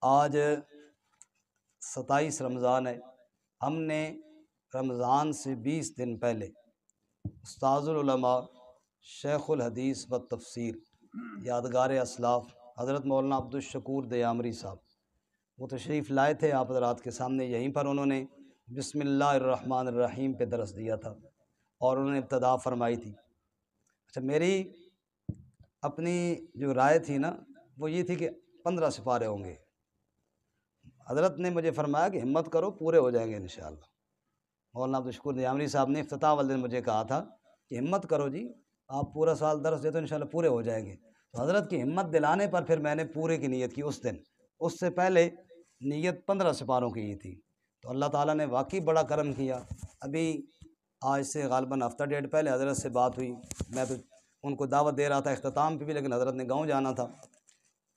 آج 27 رمضان ہے۔ ہم نے رمضان سے 20 دن پہلے استاذ العلماء شیخ الحدیث و تفسیر یادگار اسلاف حضرت مولانا عبدالشکور دیامری صاحب وہ تشریف لائے تھے آپ حضرات کے سامنے۔ یہیں پر انہوں نے بسم اللہ الرحمن الرحیم پہ درس دیا تھا اور انہوں نے ابتدا فرمائی تھی۔ اچھا، میری اپنی جو رائے تھی نا وہ یہ تھی کہ 15 سپارے ہوں گے۔ حضرت نے مجھے فرمایا کہ ہمت کرو، پورے ہو جائیں گے انشاءاللہ۔ مولانا عبدالشکور دیامری صاحب نے افتتاح والے دن مجھے کہا تھا کہ ہمت کرو جی، آپ پورا سال درس دے تو انشاءاللہ پورے ہو جائیں گے۔ تو حضرت کی ہمت دلانے پر پھر میں نے پورے کی نیت کی اس دن۔ اس سے پہلے نیت 15 سپاروں کی ہی تھی۔ تو اللہ تعالیٰ نے واقعی بڑا کرم کیا۔ ابھی آج سے غالباً ہفتہ ڈیڑھ پہلے حضرت سے بات ہوئی، میں تو ان کو دعوت دے رہا تھا اختتام پہ بھی، لیکن حضرت نے گاؤں جانا تھا۔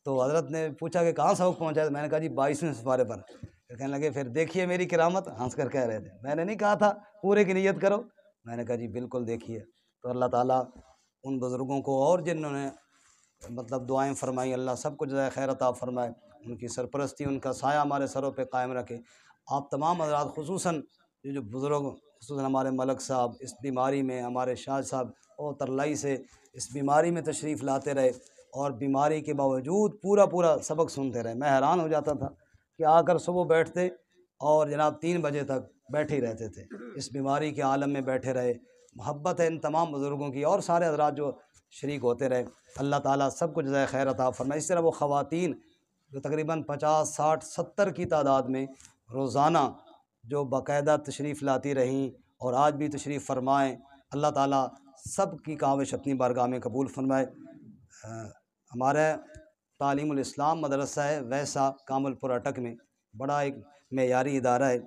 تو حضرت نے پوچھا کہ کہاں سبق پہنچا ہے؟ میں نے کہا جی 22ویں سپارے پر۔ پھر کہنے لگے پھر دیکھیے میری کرامت، ہنس کر کہہ رہے تھے۔ میں نے نہیں کہا تھا پورے کی نیت کرو؟ میں نے کہا جی بالکل دیکھیے۔ تو اللہ تعالیٰ ان بزرگوں کو اور جنہوں نے مطلب دعائیں فرمائی، اللہ سب کو جزائے خیر عطا فرمائے، ان کی سرپرستی، ان کا سایہ ہمارے سروں پہ قائم رکھے۔ آپ تمام حضرات خصوصاً یہ جو بزرگ، خصوصاً ہمارے ملک صاحب اس بیماری میں، ہمارے شاہ صاحب اور ترلائی سے اس بیماری میں تشریف لاتے رہے اور بیماری کے باوجود پورا سبق سنتے رہے۔ میں حیران ہو جاتا تھا کہ آ کر صبح بیٹھتے اور جناب 3 بجے تک بیٹھے ہی رہتے تھے، اس بیماری کے عالم میں بیٹھے رہے۔ محبت ہے ان تمام بزرگوں کی اور سارے حضرات جو شریک ہوتے رہے، اللہ تعالیٰ سب کو جزائے خیر عطا فرمائے۔ اس طرح وہ خواتین جو تقریباً 50 60 70 کی تعداد میں روزانہ جو باقاعدہ تشریف لاتی رہیں اور آج بھی تشریف فرمائیں، اللہ تعالیٰ سب کی کاوش اپنی بارگاہ میں قبول فرمائے۔ ہمارا تعلیم الاسلام مدرسہ ہے ویسا کامل پور اٹک میں، بڑا ایک معیاری ادارہ ہے۔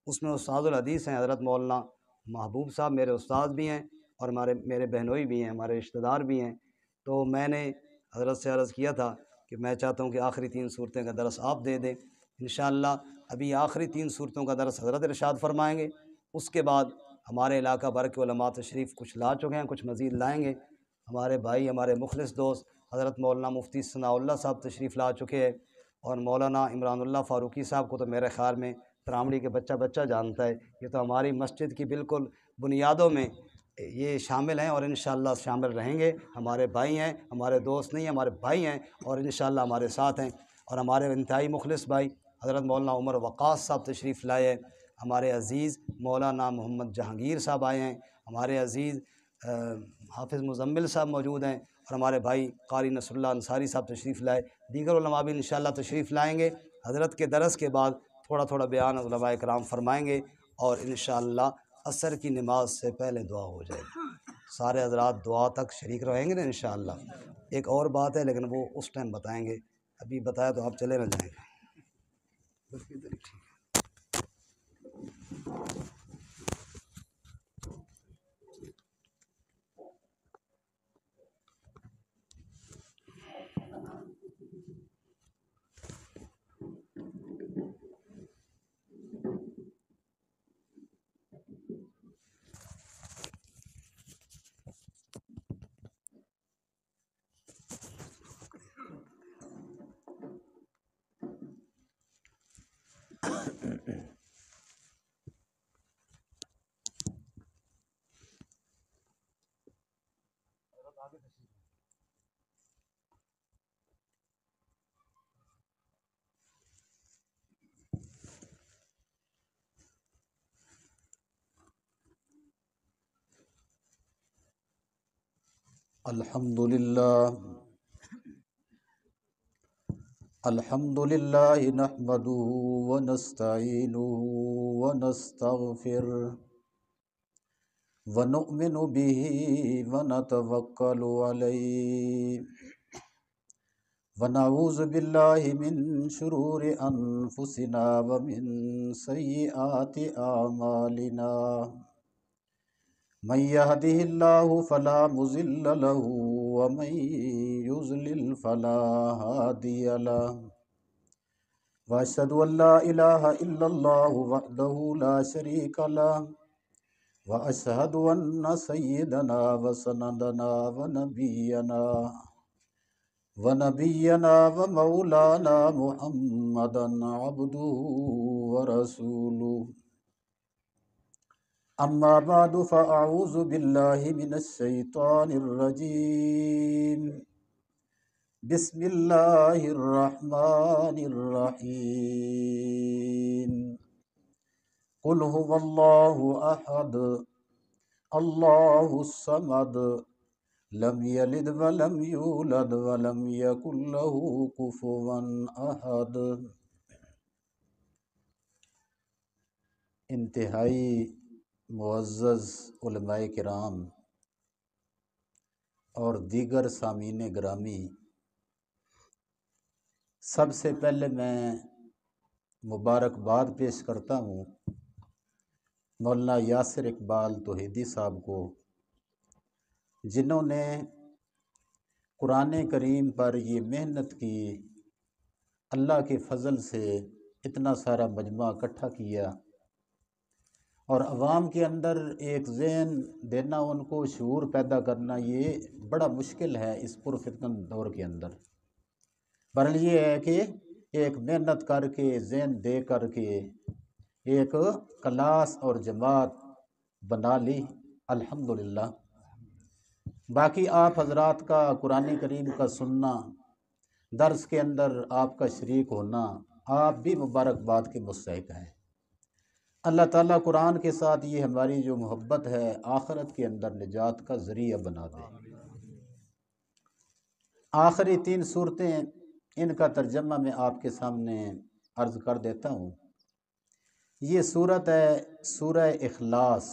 اس میں استاذ الحدیث ہیں حضرت مولانا محبوب صاحب، میرے استاد بھی ہیں اور میرے بہنوئی بھی ہیں، ہمارے رشتہ دار بھی ہیں۔ تو میں نے حضرت سے عرض کیا تھا کہ میں چاہتا ہوں کہ آخری 3 صورتیں کا درس آپ دے دیں انشاءاللہ۔ ابھی آخری 3 صورتوں کا درس حضرت ارشاد فرمائیں گے، اس کے بعد ہمارے علاقہ بھر کے علماء تشریف کچھ لا چکے ہیں، کچھ مزید لائیں گے۔ ہمارے بھائی، ہمارے مخلص دوست حضرت مولانا مفتی ثناء اللہ صاحب تشریف لا چکے ہیں، اور مولانا عمران اللہ فاروقی صاحب کو تو میرے خیال میں تراوڑی کے بچہ جانتا ہے، یہ تو ہماری مسجد کی بالکل بنیادوں میں یہ شامل ہیں اور انشاءاللہ شامل رہیں گے۔ ہمارے بھائی ہیں، ہمارے دوست نہیں، ہمارے بھائی ہیں اور انشاءاللہ ہمارے ساتھ ہیں۔ اور ہمارے انتہائی مخلص بھائی حضرت مولانا عمر وقاص صاحب تشریف لائے ہیں، ہمارے عزیز مولانا محمد جہانگیر صاحب آئے ہیں، ہمارے عزیز حافظ مزمل صاحب موجود ہیں، اور ہمارے بھائی قاری نصر اللہ انصاری صاحب تشریف لائے۔ دیگر علماء بھی انشاءاللہ تشریف لائیں گے۔ حضرت کے درس کے بعد تھوڑا بیان علماء کرام فرمائیں گے اور انشاءاللہ عصر کی نماز سے پہلے دعا ہو جائے گی۔ سارے حضرات دعا تک شریک رہیں گے نا انشاءاللہ۔ ایک اور بات ہے لیکن وہ اس ٹائم بتائیں گے، ابھی بتایا تو آپ چلے نہ جائیں گے۔ الحمد لله نحمده ونستعينه ونستغفره ونؤمن به ونتوكل عليه ونعوذ بالله من شرور أنفسنا ومن سيئات أعمالنا من يهده الله فلا مضل له ومن يضلل فلا هادي له وأشهد أن لا إله إلا الله وحده لا شريك له وأشهد أن سيدنا وسندنا ونبينا ونبينا ومولانا محمدا عبده ورسوله أما بعد فأعوذ بالله من الشيطان الرجيم بسم الله الرحمن الرحيم قل هو الله أحد الله الصمد لم يلد ولم يولد ولم يكن له كفوا أحد۔ انتہائی معزز علماء کرام اور دیگر سامعین گرامی، سب سے پہلے میں مبارکباد پیش کرتا ہوں مولانا یاسر اقبال توحیدی صاحب کو، جنہوں نے قرآن کریم پر یہ محنت کی، اللہ کے فضل سے اتنا سارا مجموعہ اکٹھا کیا اور عوام کے اندر ایک ذہن دینا، ان کو شعور پیدا کرنا، یہ بڑا مشکل ہے اس پرفتن دور کے اندر۔ بہرحال یہ ہے کہ ایک محنت کر کے، ذہن دے کر کے ایک کلاس اور جماعت بنا لی، الحمدللہ۔ باقی آپ حضرات کا قرآن کریم کا سننا، درس کے اندر آپ کا شریک ہونا، آپ بھی مبارکباد کے مستحق ہیں۔ اللہ تعالیٰ قرآن کے ساتھ یہ ہماری جو محبت ہے آخرت کے اندر نجات کا ذریعہ بنا دے۔ آخری 3 صورتیں، ان کا ترجمہ میں آپ کے سامنے عرض کر دیتا ہوں۔ یہ صورت ہے سورہ اخلاص۔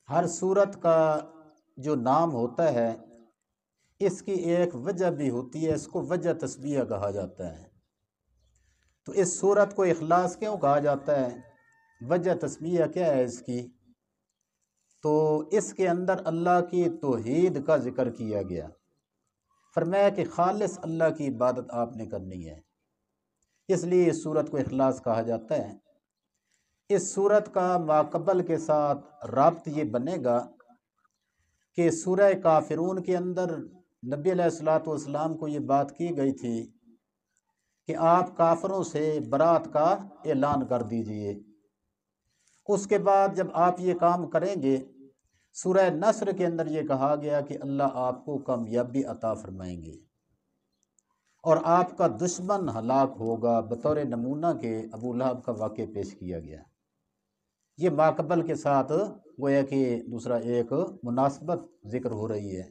ہر صورت کا جو نام ہوتا ہے اس کی ایک وجہ بھی ہوتی ہے، اس کو وجہ تسمیہ کہا جاتا ہے۔ تو اس صورت کو اخلاص کیوں کہا جاتا ہے، وجہ تسمیہ کیا ہے اس کی؟ تو اس کے اندر اللہ کی توحید کا ذکر کیا گیا، فرمایا کہ خالص اللہ کی عبادت آپ نے کرنی ہے، اس لیے اس صورت کو اخلاص کہا جاتا ہے۔ اس صورت کا ماقبل کے ساتھ رابط یہ بنے گا کہ سورہ کافرون کے اندر نبی علیہ السلام کو یہ بات کی گئی تھی کہ آپ کافروں سے برات کا اعلان کر دیجئے۔ اس کے بعد جب آپ یہ کام کریں گے، سورہ نصر کے اندر یہ کہا گیا کہ اللہ آپ کو کامیابی عطا فرمائیں گے اور آپ کا دشمن ہلاک ہوگا۔ بطور نمونہ کے ابو لہب کا واقعہ پیش کیا گیا۔ یہ ماقبل کے ساتھ گویا کہ دوسرا ایک مناسبت ذکر ہو رہی ہے۔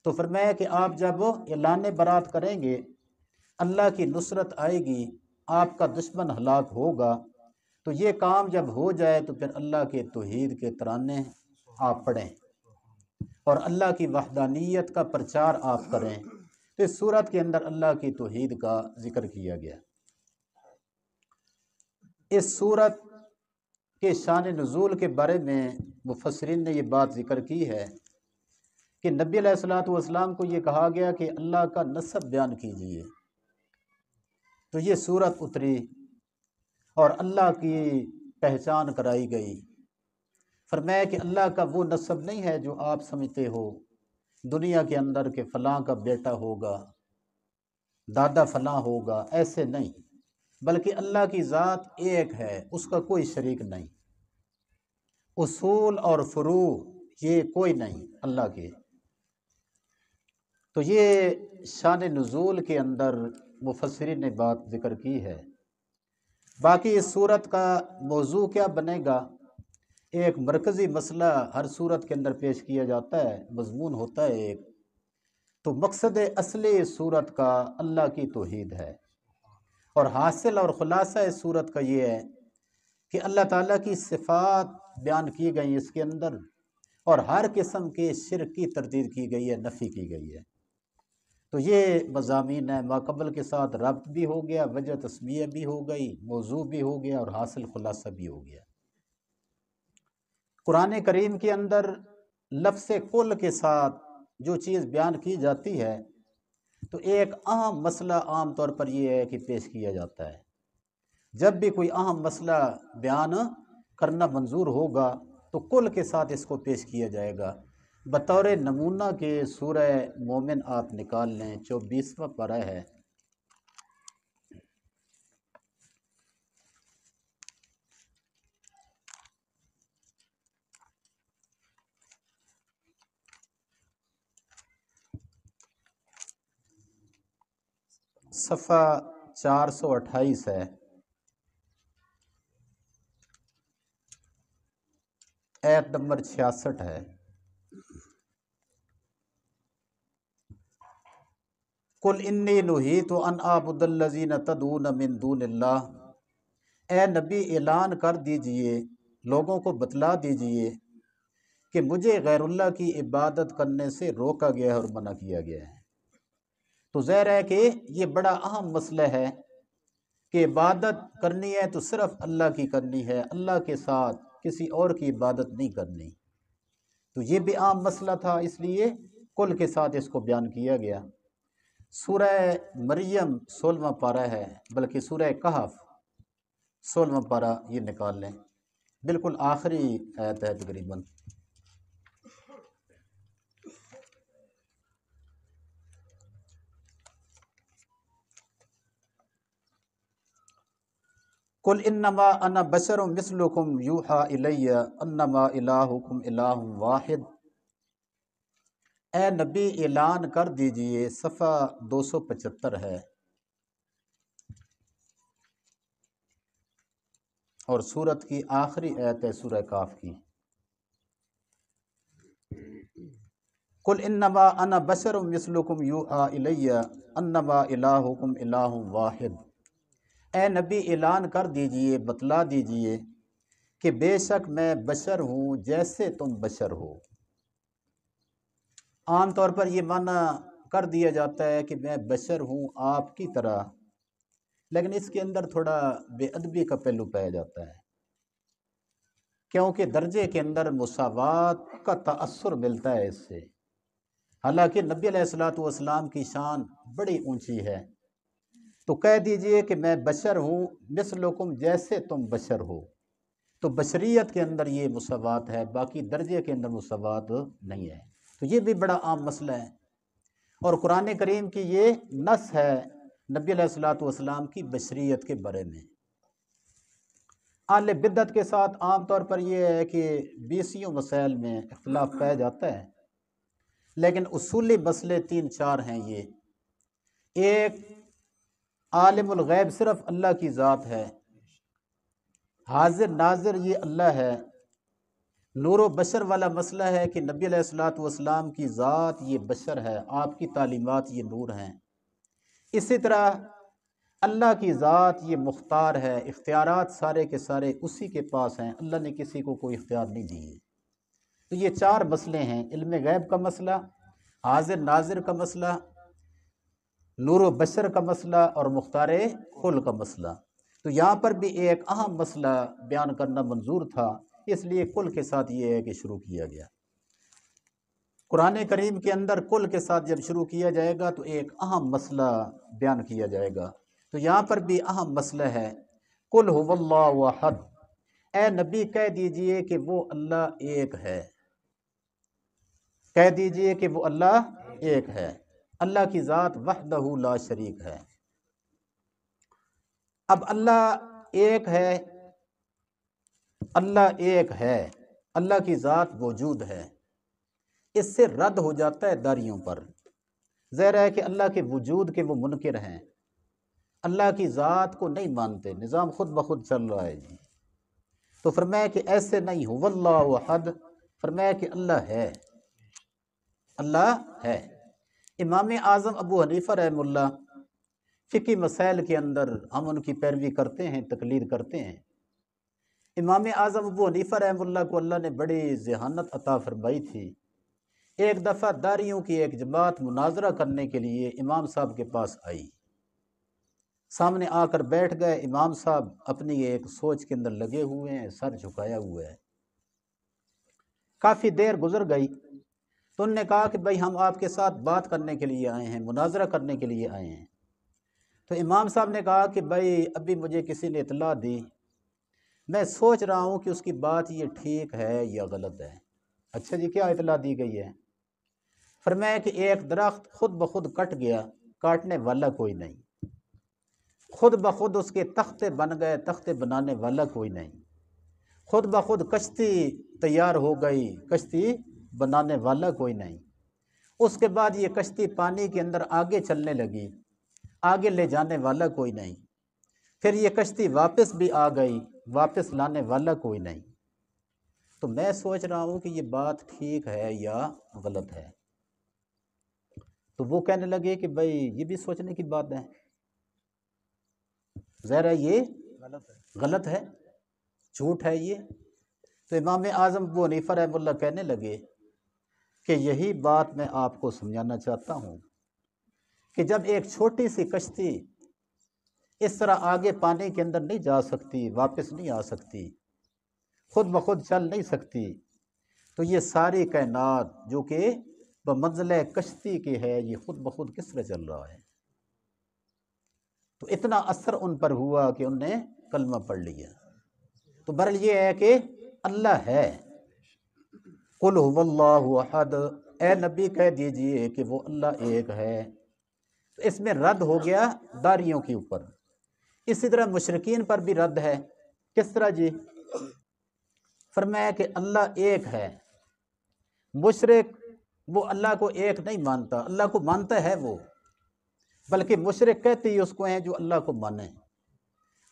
تو فرمایا کہ آپ جب اعلان برات کریں گے، اللہ کی نصرت آئے گی، آپ کا دشمن ہلاک ہوگا، تو یہ کام جب ہو جائے تو پھر اللہ کے توحید کے ترانے آپ پڑھیں اور اللہ کی وحدانیت کا پرچار آپ کریں۔ تو اس صورت کے اندر اللہ کی توحید کا ذکر کیا گیا۔ اس صورت کے شان نزول کے بارے میں مفسرین نے یہ بات ذکر کی ہے کہ نبی علیہ السلام کو یہ کہا گیا کہ اللہ کا نسب بیان کیجئے، تو یہ صورت اتری اور اللہ کی پہچان کرائی گئی۔ فرمایا کہ اللہ کا وہ نسب نہیں ہے جو آپ سمجھتے ہو دنیا کے اندر کہ فلاں کا بیٹا ہوگا، دادا فلاں ہوگا، ایسے نہیں، بلکہ اللہ کی ذات ایک ہے، اس کا کوئی شریک نہیں، اصول اور فروع یہ کوئی نہیں اللہ کے۔ تو یہ شان نزول کے اندر مفسرین نے بات ذکر کی ہے۔ باقی اس صورت کا موضوع کیا بنے گا، ایک مرکزی مسئلہ ہر صورت کے اندر پیش کیا جاتا ہے، مضمون ہوتا ہے ایک۔ تو مقصد اصلی اس صورت کا اللہ کی توحید ہے، اور حاصل اور خلاصہ اس صورت کا یہ ہے کہ اللہ تعالیٰ کی صفات بیان کی گئی اس کے اندر، اور ہر قسم کے شرک کی تردید کی گئی ہے، نفی کی گئی ہے۔ تو یہ مضامین ہے، ماقبل کے ساتھ ربط بھی ہو گیا، وجہ تسمیہ بھی ہو گئی، موضوع بھی ہو گیا اور حاصل خلاصہ بھی ہو گیا۔ قرآن کریم کے اندر لفظ کل کے ساتھ جو چیز بیان کی جاتی ہے، تو ایک اہم مسئلہ عام طور پر یہ ہے کہ پیش کیا جاتا ہے۔ جب بھی کوئی اہم مسئلہ بیان کرنا منظور ہوگا تو کل کے ساتھ اس کو پیش کیا جائے گا۔ بطور نمونہ کے سورہ مومن آپ نکال لیں، 24واں پارہ ہے، صفحہ 428 ہے، آیت نمبر 66 ہے۔ قل انی نہیت ان اعبد الذین تدعون من دون اللہ، اے نبی اعلان کر دیجئے، لوگوں کو بتلا دیجئے کہ مجھے غیر اللہ کی عبادت کرنے سے روکا گیا ہے اور منع کیا گیا ہے۔ تو ظاہر ہے کہ یہ بڑا اہم مسئلہ ہے کہ عبادت کرنی ہے تو صرف اللہ کی کرنی ہے، اللہ کے ساتھ کسی اور کی عبادت نہیں کرنی۔ تو یہ بھی عام مسئلہ تھا، اس لیے کل کے ساتھ اس کو بیان کیا گیا۔ سورہ مریم 16واں پارہ ہے، بلکہ سورہ کہف 16واں پارہ یہ نکال لیں، بالکل آخری آیت ہے تقریباً۔ قل انما انا بشر مثلکم یوحی الی انما الہکم الہ واحد، اے نبی اعلان کر دیجئے، صفحہ 275 ہے، اور سورت کی آخری آیت ہے سورہ کاف کی۔ قل انما انا بشر مثلکم یوحی الی انما الہکم الہ واحد، اے نبی اعلان کر دیجئے، بتلا دیجئے کہ بے شک میں بشر ہوں جیسے تم بشر ہو۔ عام طور پر یہ معنی کر دیا جاتا ہے کہ میں بشر ہوں آپ کی طرح، لیکن اس کے اندر تھوڑا بے ادبی کا پہلو پایا جاتا ہے، کیونکہ درجے کے اندر مساوات کا تأثر ملتا ہے اس سے۔ حالانکہ نبی علیہ السلام کی شان بڑی اونچی ہے، تو کہہ دیجئے کہ میں بشر ہوں مثلکم جیسے تم بشر ہو، تو بشریت کے اندر یہ مساوات ہے، باقی درجے کے اندر مساوات نہیں ہے۔ تو یہ بھی بڑا عام مسئلہ ہے، اور قرآن کریم کی یہ نص ہے نبی علیہ السلام کی بشریت کے بارے میں۔ اہل بدعت کے ساتھ عام طور پر یہ ہے کہ بیسیوں مسائل میں اختلاف پایا جاتا ہے، لیکن اصولی مسئلے 3-4 ہیں یہ۔ ایک، عالم الغیب صرف اللہ کی ذات ہے، حاضر ناظر یہ اللہ ہے۔ نور و بشر والا مسئلہ ہے کہ نبی علیہ السلام کی ذات یہ بشر ہے، آپ کی تعلیمات یہ نور ہیں۔ اسی طرح اللہ کی ذات یہ مختار ہے، اختیارات سارے کے سارے اسی کے پاس ہیں، اللہ نے کسی کو کوئی اختیار نہیں دیے۔ تو یہ 4 مسئلے ہیں، علم غیب کا مسئلہ، حاضر ناظر کا مسئلہ، نور و بشر کا مسئلہ، اور مختار کل کا مسئلہ۔ تو یہاں پر بھی ایک اہم مسئلہ بیان کرنا منظور تھا، اس لیے کل کے ساتھ یہ ہے کہ شروع کیا گیا۔ قرآن کریم کے اندر کل کے ساتھ جب شروع کیا جائے گا تو ایک اہم مسئلہ بیان کیا جائے گا، تو یہاں پر بھی اہم مسئلہ ہے۔ قل هو اللہ احد، اے نبی کہہ دیجئے کہ وہ اللہ ایک ہے، کہہ دیجئے کہ وہ اللہ ایک ہے، اللہ کی ذات وحدہ لا شریک ہے۔ اب اللہ ایک ہے، اللہ ایک ہے، اللہ کی ذات موجود ہے، اس سے رد ہو جاتا ہے داریوں پر۔ ظاہر ہے کہ اللہ کے وجود کے وہ منکر ہیں، اللہ کی ذات کو نہیں مانتے، نظام خود بخود چل رہا ہے جی۔ تو فرمایا کہ ایسے نہیں، هو اللہ احد، فرمایا کہ اللہ ہے، اللہ ہے۔ امام اعظم ابو حنیفہ رحمہ اللہ فقہی مسائل کے اندر ہم ان کی پیروی کرتے ہیں، تقلید کرتے ہیں۔ امام اعظم ابو حنیفہ رحمہ اللہ کو اللہ نے بڑی ذہانت عطا فرمائی تھی۔ ایک دفعہ داریوں کی ایک جماعت مناظرہ کرنے کے لیے امام صاحب کے پاس آئی، سامنے آ کر بیٹھ گئے۔ امام صاحب اپنی ایک سوچ کے اندر لگے ہوئے ہیں، سر جھکایا ہوا ہے۔ کافی دیر گزر گئی تو انہوں نے کہا کہ بھائی ہم آپ کے ساتھ بات کرنے کے لیے آئے ہیں، مناظرہ کرنے کے لیے آئے ہیں۔ تو امام صاحب نے کہا کہ بھائی ابھی مجھے کسی نے اطلاع دی، میں سوچ رہا ہوں کہ اس کی بات یہ ٹھیک ہے یا غلط ہے۔ اچھا جی، کیا اطلاع دی گئی ہے؟ فرمایا کہ ایک درخت خود بخود کٹ گیا، کاٹنے والا کوئی نہیں، خود بخود اس کے تختے بن گئے، تختے بنانے والا کوئی نہیں، خود بخود کشتی تیار ہو گئی، کشتی بنانے والا کوئی نہیں، اس کے بعد یہ کشتی پانی کے اندر آگے چلنے لگی، آگے لے جانے والا کوئی نہیں، پھر یہ کشتی واپس بھی آ گئی، واپس لانے والا کوئی نہیں۔ تو میں سوچ رہا ہوں کہ یہ بات ٹھیک ہے یا غلط ہے۔ تو وہ کہنے لگے کہ بھائی یہ بھی سوچنے کی بات ہے، ظاہر ہے یہ غلط ہے، جھوٹ ہے یہ۔ تو امام اعظم ابو حنیفہ رحمہ اللہ کہنے لگے کہ یہی بات میں آپ کو سمجھانا چاہتا ہوں کہ جب ایک چھوٹی سی کشتی اس طرح آگے پانی کے اندر نہیں جا سکتی، واپس نہیں آ سکتی، خود بخود چل نہیں سکتی، تو یہ ساری کائنات جو کہ بمنزلہ کشتی کی ہے، یہ خود بخود کس طرح چل رہا ہے؟ تو اتنا اثر ان پر ہوا کہ انہوں نے کلمہ پڑھ لیا۔ تو بہرحال یہ ہے کہ اللہ ہے، قل هو اللہ احد، اے نبی کہہ دیجئے کہ وہ اللہ ایک ہے۔ تو اس میں رد ہو گیا داریوں کے اوپر۔ اسی طرح مشرکین پر بھی رد ہے۔ کس طرح جی؟ فرمایا کہ اللہ ایک ہے، مشرک وہ اللہ کو ایک نہیں مانتا، اللہ کو مانتا ہے وہ، بلکہ مشرک کہتے ہی اس کو ہیں جو اللہ کو مانے،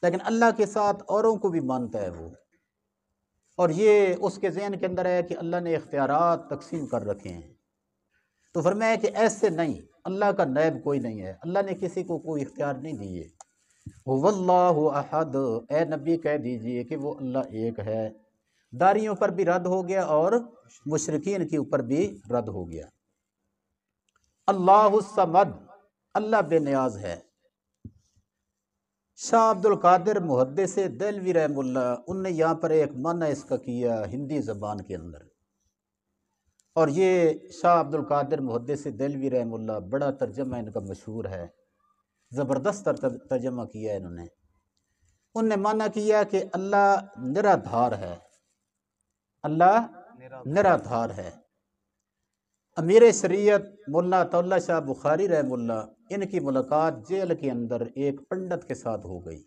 لیکن اللہ کے ساتھ اوروں کو بھی مانتا ہے وہ، اور یہ اس کے ذہن کے اندر ہے کہ اللہ نے اختیارات تقسیم کر رکھے ہیں۔ تو فرمایا کہ ایسے نہیں، اللہ کا نائب کوئی نہیں ہے، اللہ نے کسی کو کوئی اختیار نہیں دیے۔ هو اللہ احد، اے نبی کہہ دیجئے کہ وہ اللہ ایک ہے۔ داریوں پر بھی رد ہو گیا اور مشرکین کے اوپر بھی رد ہو گیا۔ اللہ الصمد، اللہ بے نیاز ہے۔ شاہ عبد القادر محدث دہلوی رحمہ اللہ، ان نے یہاں پر ایک معنی اس کا کیا ہندی زبان کے اندر، اور یہ شاہ عبد القادر محدث دہلوی رحمہ اللہ بڑا ترجمہ ان کا مشہور ہے، زبردست ترجمہ کیا ہے انہوں نے۔ ان نے معنی کیا کہ اللہ نرادھار ہے، اللہ نرادھار ہے۔ امیر شریعت مولانا طلعہ شاہ بخاری رحمہ اللہ، ان کی ملاقات جیل کے اندر ایک پنڈت کے ساتھ ہو گئی۔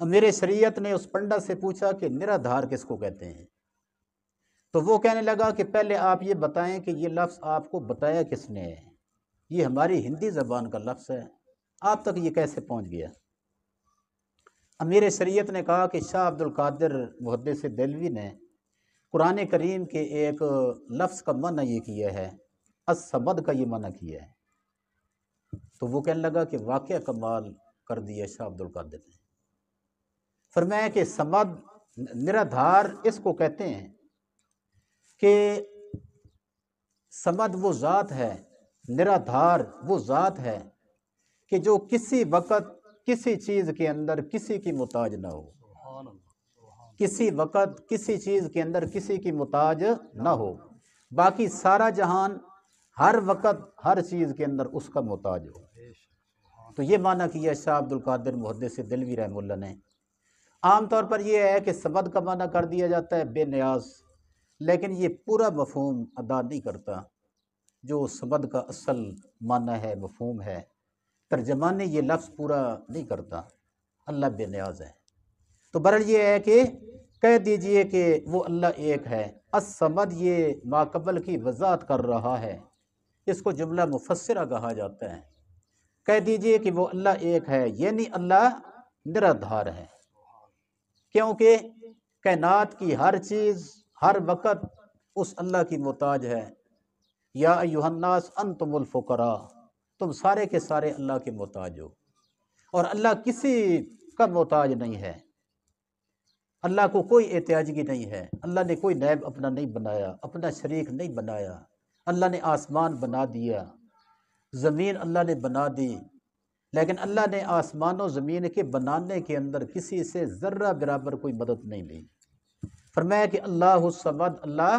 امیر شریعت نے اس پنڈت سے پوچھا کہ نرادھار کس کو کہتے ہیں؟ تو وہ کہنے لگا کہ پہلے آپ یہ بتائیں کہ یہ لفظ آپ کو بتایا کس نے ہے؟ یہ ہماری ہندی زبان کا لفظ ہے، آپ تک یہ کیسے پہنچ گیا؟ امیر شریعت نے کہا کہ شاہ عبد القادر محدث دہلوی نے قرآن کریم کے ایک لفظ کا معنی یہ کیا ہے، الصمد کا یہ معنی کیا ہے۔ تو وہ کہنے لگا کہ واقعہ کمال کر دیا شاہ عبد القادر نے۔ فرمایا کہ صمد نرادھار اس کو کہتے ہیں کہ صمد وہ ذات ہے، نرادھار وہ ذات ہے کہ جو کسی وقت کسی چیز کے اندر کسی کی محتاج نہ ہو، کسی وقت کسی چیز کے اندر کسی کی محتاج نہ ہو، باقی سارا جہان ہر وقت ہر چیز کے اندر اس کا محتاج ہو۔ تو یہ معنی کیا شاہ عبد القادر محدث دہلوی رحمہ اللہ نے۔ عام طور پر یہ ہے کہ صمد کا معنی کر دیا جاتا ہے بے نیاز، لیکن یہ پورا مفہوم ادا نہیں کرتا جو صمد کا اصل معنی ہے، مفہوم ہے۔ ترجمان نے یہ لفظ پورا نہیں کرتا، اللہ بے نیاز ہے۔ تو بہرحال یہ ہے کہ کہہ دیجئے کہ وہ اللہ ایک ہے۔ الصمد یہ ما قبل کی وضاحت کر رہا ہے، اس کو جملہ مفسرہ کہا جاتا ہے۔ کہہ دیجئے کہ وہ اللہ ایک ہے، یعنی اللہ نرادھار ہے، کیونکہ کائنات کی ہر چیز ہر وقت اس اللہ کی محتاج ہے۔ یا ایھا الناس انتم الفقراء، تم سارے کے سارے اللہ کے محتاج ہو، اور اللہ کسی کا محتاج نہیں ہے، اللہ کو کوئی احتیاجگی نہیں ہے، اللہ نے کوئی نائب اپنا نہیں بنایا، اپنا شریک نہیں بنایا۔ اللہ نے آسمان بنا دیا، زمین اللہ نے بنا دی، لیکن اللہ نے آسمان و زمین کے بنانے کے اندر کسی سے ذرہ برابر کوئی مدد نہیں لی۔ فرمایا کہ اللہ الصمد، اللہ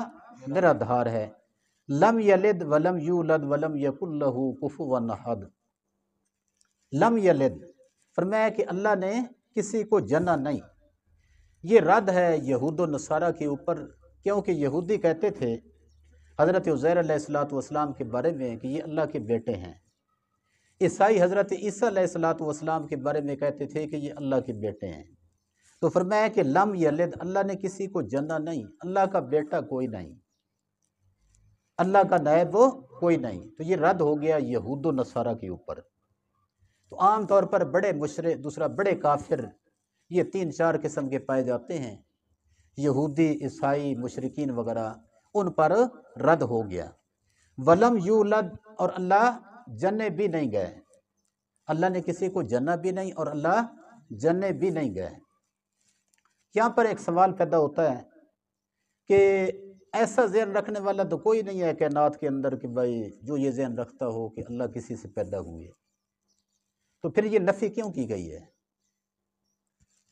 نرادھار ہے، لم یلد ولم یولد ولم یکن لہ کفوا احد۔ لم یلد، فرمایا کہ اللہ نے کسی کو جنا نہیں۔ یہ رد ہے یہود و نصارہ کے اوپر کیونکہ یہودی کہتے تھے حضرت عزیر علیہ الصلوۃ والسلام کے بارے میں کہ یہ اللہ کے بیٹے ہیں، عیسائی حضرت عیسیٰ علیہ الصلوۃ والسلام کے بارے میں کہتے تھے کہ یہ اللہ کے بیٹے ہیں۔ تو فرمایا کہ لم یلد، اللہ نے کسی کو جنا نہیں، اللہ کا بیٹا کوئی نہیں، اللہ کا نائب کوئی نہیں۔ تو یہ رد ہو گیا یہود و نصارہ کے اوپر۔ تو عام طور پر بڑے مشرک، دوسرا بڑے کافر، یہ 3-4 قسم کے پائے جاتے ہیں، یہودی، عیسائی، مشرکین وغیرہ، ان پر رد ہو گیا۔ ولم یولد، اور اللہ جنے بھی نہیں گئے، اللہ نے کسی کو جنا بھی نہیں اور اللہ جنے بھی نہیں گئے۔ یہاں پر ایک سوال پیدا ہوتا ہے کہ ایسا ذہن رکھنے والا تو کوئی نہیں ہے کائنات کے اندر کہ بھائی جو یہ ذہن رکھتا ہو کہ اللہ کسی سے پیدا ہوئے، تو پھر یہ نفی کیوں کی گئی ہے،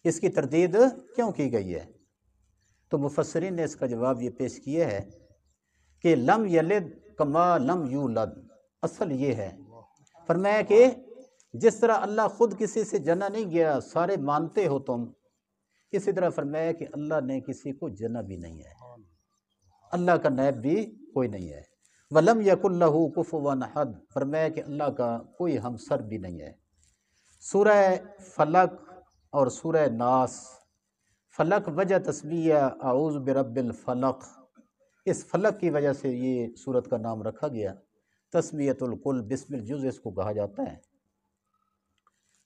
اس کی تردید کیوں کی گئی ہے؟ تو مفسرین نے اس کا جواب یہ پیش کیا ہے کہ لم یلد کما لم یولد، اصل یہ ہے، فرمایا کہ جس طرح اللہ خود کسی سے جنا نہیں گیا، سارے مانتے ہو تم، اسی طرح فرمایا کہ اللہ نے کسی کو جنا بھی نہیں ہے، اللہ کا نائب بھی کوئی نہیں ہے۔ وَلَمْ يَكُنْ لَهُ كُفُوًا أَحَدٌ، فرمایا کہ اللہ کا کوئی ہمسر بھی نہیں ہے۔ سورہ فلق اور سورہ ناس، فلق وجہ تسمیہ اعوذ برب الفلق، اس فلق کی وجہ سے یہ سورت کا نام رکھا گیا، تسمیت الکل، بسم الجز اس کو کہا جاتا ہے۔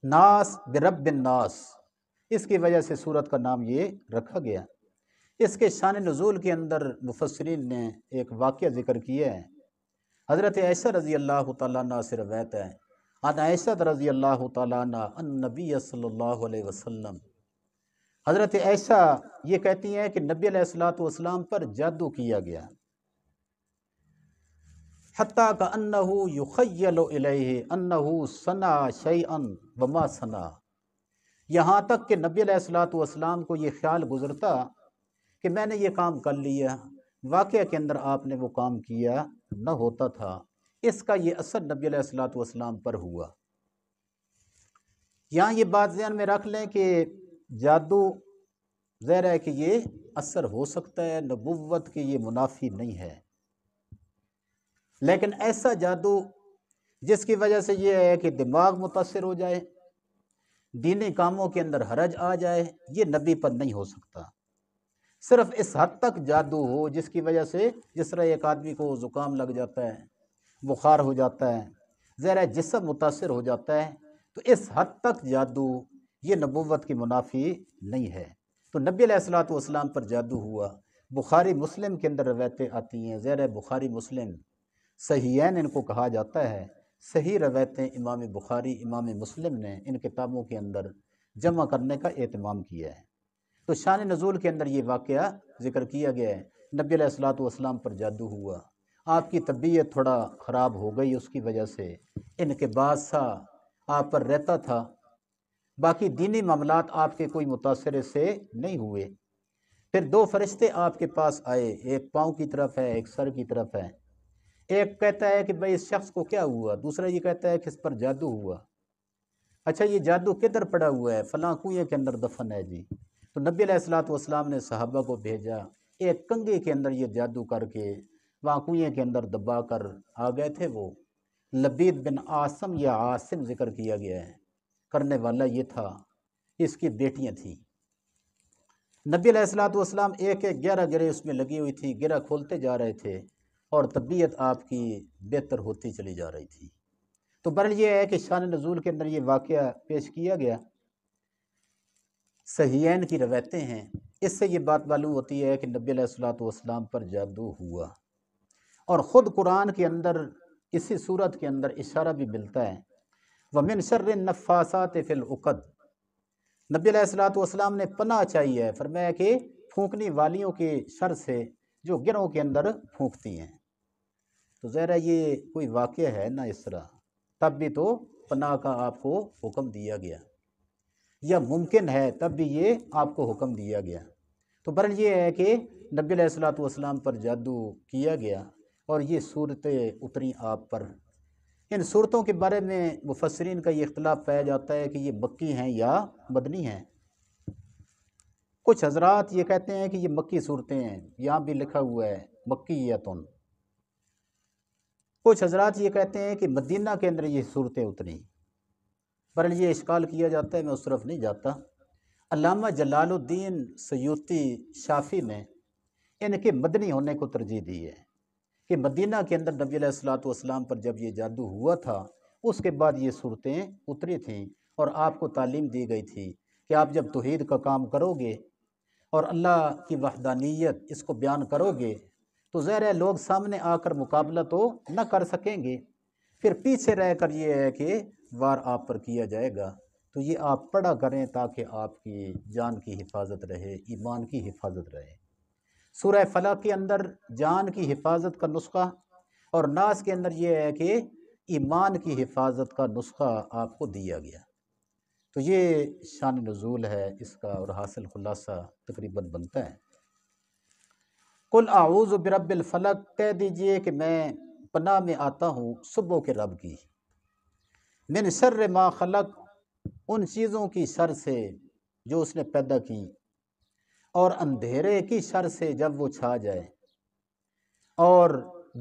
ناس برب الناس، اس کی وجہ سے سورت کا نام یہ رکھا گیا۔ اس کے شان نزول کے اندر مفسرین نے ایک واقعہ ذکر کیا ہے۔ حضرت عائشہ رضی اللہ تعالیٰ عنہ سے روایت ہے، عن عائشہ رضی اللہ تعالیٰ عنہ ان نبی صلی اللہ علیہ وسلم، حضرت عائشہ یہ کہتی ہیں کہ نبی علیہ الصلوۃ والسلام پر جادو کیا گیا، حتیٰ کأنہ یخیل الیہ انہ صنع شیئا وما صنع، یہاں تک کہ نبی علیہ الصلوۃ والسلام کو یہ خیال گزرتا کہ میں نے یہ کام کر لیا، واقعہ کے اندر آپ نے وہ کام کیا نہ ہوتا تھا۔ اس کا یہ اثر نبی علیہ الصلوۃ والسلام پر ہوا۔ یہاں یہ بات ذہن میں رکھ لیں کہ جادو ظاہر ہے کہ یہ اثر ہو سکتا ہے، نبوت کے یہ منافی نہیں ہے، لیکن ایسا جادو جس کی وجہ سے یہ ہے کہ دماغ متاثر ہو جائے، دینی کاموں کے اندر حرج آ جائے، یہ نبی پر نہیں ہو سکتا۔ صرف اس حد تک جادو ہو جس کی وجہ سے، جس طرح ایک آدمی کو زکام لگ جاتا ہے، بخار ہو جاتا ہے، ظاہر ہے جسم متاثر ہو جاتا ہے، تو اس حد تک جادو یہ نبوت کی منافی نہیں ہے۔ تو نبی علیہ الصلوۃ والسلام پر جادو ہوا۔ بخاری مسلم کے اندر روایتیں آتی ہیں، ظاہر ہے بخاری مسلم صحیحین ان کو کہا جاتا ہے، صحیح روایتیں امام بخاری، امام مسلم نے ان کتابوں کے اندر جمع کرنے کا اہتمام کیا ہے۔ تو شان نزول کے اندر یہ واقعہ ذکر کیا گیا ہے، نبی علیہ الصلوۃ والسلام پر جادو ہوا، آپ کی طبیعت تھوڑا خراب ہو گئی، اس کی وجہ سے انقباض سا آپ پر رہتا تھا، باقی دینی معاملات آپ کے کوئی متاثر سے نہیں ہوئے۔ پھر 2 فرشتے آپ کے پاس آئے، ایک پاؤں کی طرف ہے، ایک سر کی طرف ہے، ایک کہتا ہے کہ بھئی اس شخص کو کیا ہوا، دوسرا یہ کہتا ہے کہ اس پر جادو ہوا۔ اچھا یہ جادو کدھر پڑا ہوا ہے؟ فلاں کنویں کے اندر دفن ہے جی۔ تو نبی علیہ الصلوۃ والسلام نے صحابہ کو بھیجا، ایک کنگھی کے اندر یہ جادو کر کے وہاں کنویں کے اندر دبا کر آ گئے تھے۔ وہ لبید بن عاصم یا عاصم ذکر کیا گیا ہے، کرنے والا یہ تھا، اس کی بیٹیاں تھیں۔ نبی علیہ الصلوۃ والسلام ایک 11 گرہ اس میں لگی ہوئی تھی، گرہ کھولتے جا رہے تھے اور طبیعت آپ کی بہتر ہوتی چلی جا رہی تھی۔ تو بہرحال یہ ہے کہ شان نزول کے اندر یہ واقعہ پیش کیا گیا، صحیحین کی روایتیں ہیں، اس سے یہ بات معلوم ہوتی ہے کہ نبی علیہ الصلوۃ والسلام پر جادو ہوا۔ اور خود قرآن کے اندر اسی صورت کے اندر اشارہ بھی ملتا ہے، وَمِن شَرِّ النَّفَّاثَاتِ فِي الْعُقَدِ، نبی علیہ الصلوۃ والسلام نے پناہ چاہی ہے، فرمایا کہ پھونکنے والیوں کے شر سے جو گرہوں کے اندر پھونکتی ہیں۔ تو ظاہر ہے یہ کوئی واقعہ ہے نہ اس طرح، تب بھی تو پناہ کا آپ کو حکم دیا گیا، یا ممکن ہے تب بھی یہ آپ کو حکم دیا گیا۔ تو بہرحال یہ ہے کہ نبی علیہ الصلوۃ والسلام پر جادو کیا گیا اور یہ صورتیں اتری آپ پر۔ ان صورتوں کے بارے میں مفسرین کا یہ اختلاف پایا جاتا ہے کہ یہ مکی ہیں یا مدنی ہیں۔ کچھ حضرات یہ کہتے ہیں کہ یہ مکی صورتیں ہیں، یہاں بھی لکھا ہوا ہے مکیتن۔ کچھ حضرات یہ کہتے ہیں کہ مدینہ کے اندر یہ صورتیں اتریں، پر یہ اشکال کیا جاتا ہے، میں اس طرف نہیں جاتا۔ علامہ جلال الدین سیوطی شافی نے ان کے مدنی ہونے کو ترجیح دی ہے کہ مدینہ کے اندر نبی علیہ الصلوۃ والسلام پر جب یہ جادو ہوا تھا اس کے بعد یہ صورتیں اتری تھیں، اور آپ کو تعلیم دی گئی تھی کہ آپ جب توحید کا کام کرو گے اور اللہ کی وحدانیت اس کو بیان کرو گے تو ظاہر ہے لوگ سامنے آ کر مقابلہ تو نہ کر سکیں گے، پھر پیچھے رہ کر یہ ہے کہ وار آپ پر کیا جائے گا۔ تو یہ آپ پڑھا کریں تاکہ آپ کی جان کی حفاظت رہے، ایمان کی حفاظت رہے۔ سورہ فلق کے اندر جان کی حفاظت کا نسخہ اور ناس کے اندر یہ ہے کہ ایمان کی حفاظت کا نسخہ آپ کو دیا گیا۔ تو یہ شان نزول ہے اس کا، اور حاصل خلاصہ تقریباً بنتا ہے۔ قل اعوذ برب الفلق، کہہ دیجئے کہ میں پناہ میں آتا ہوں صبح کے رب کی، من شر ما خلق، ان چیزوں کی شر سے جو اس نے پیدا کی، اور اندھیرے کی شر سے جب وہ چھا جائے، اور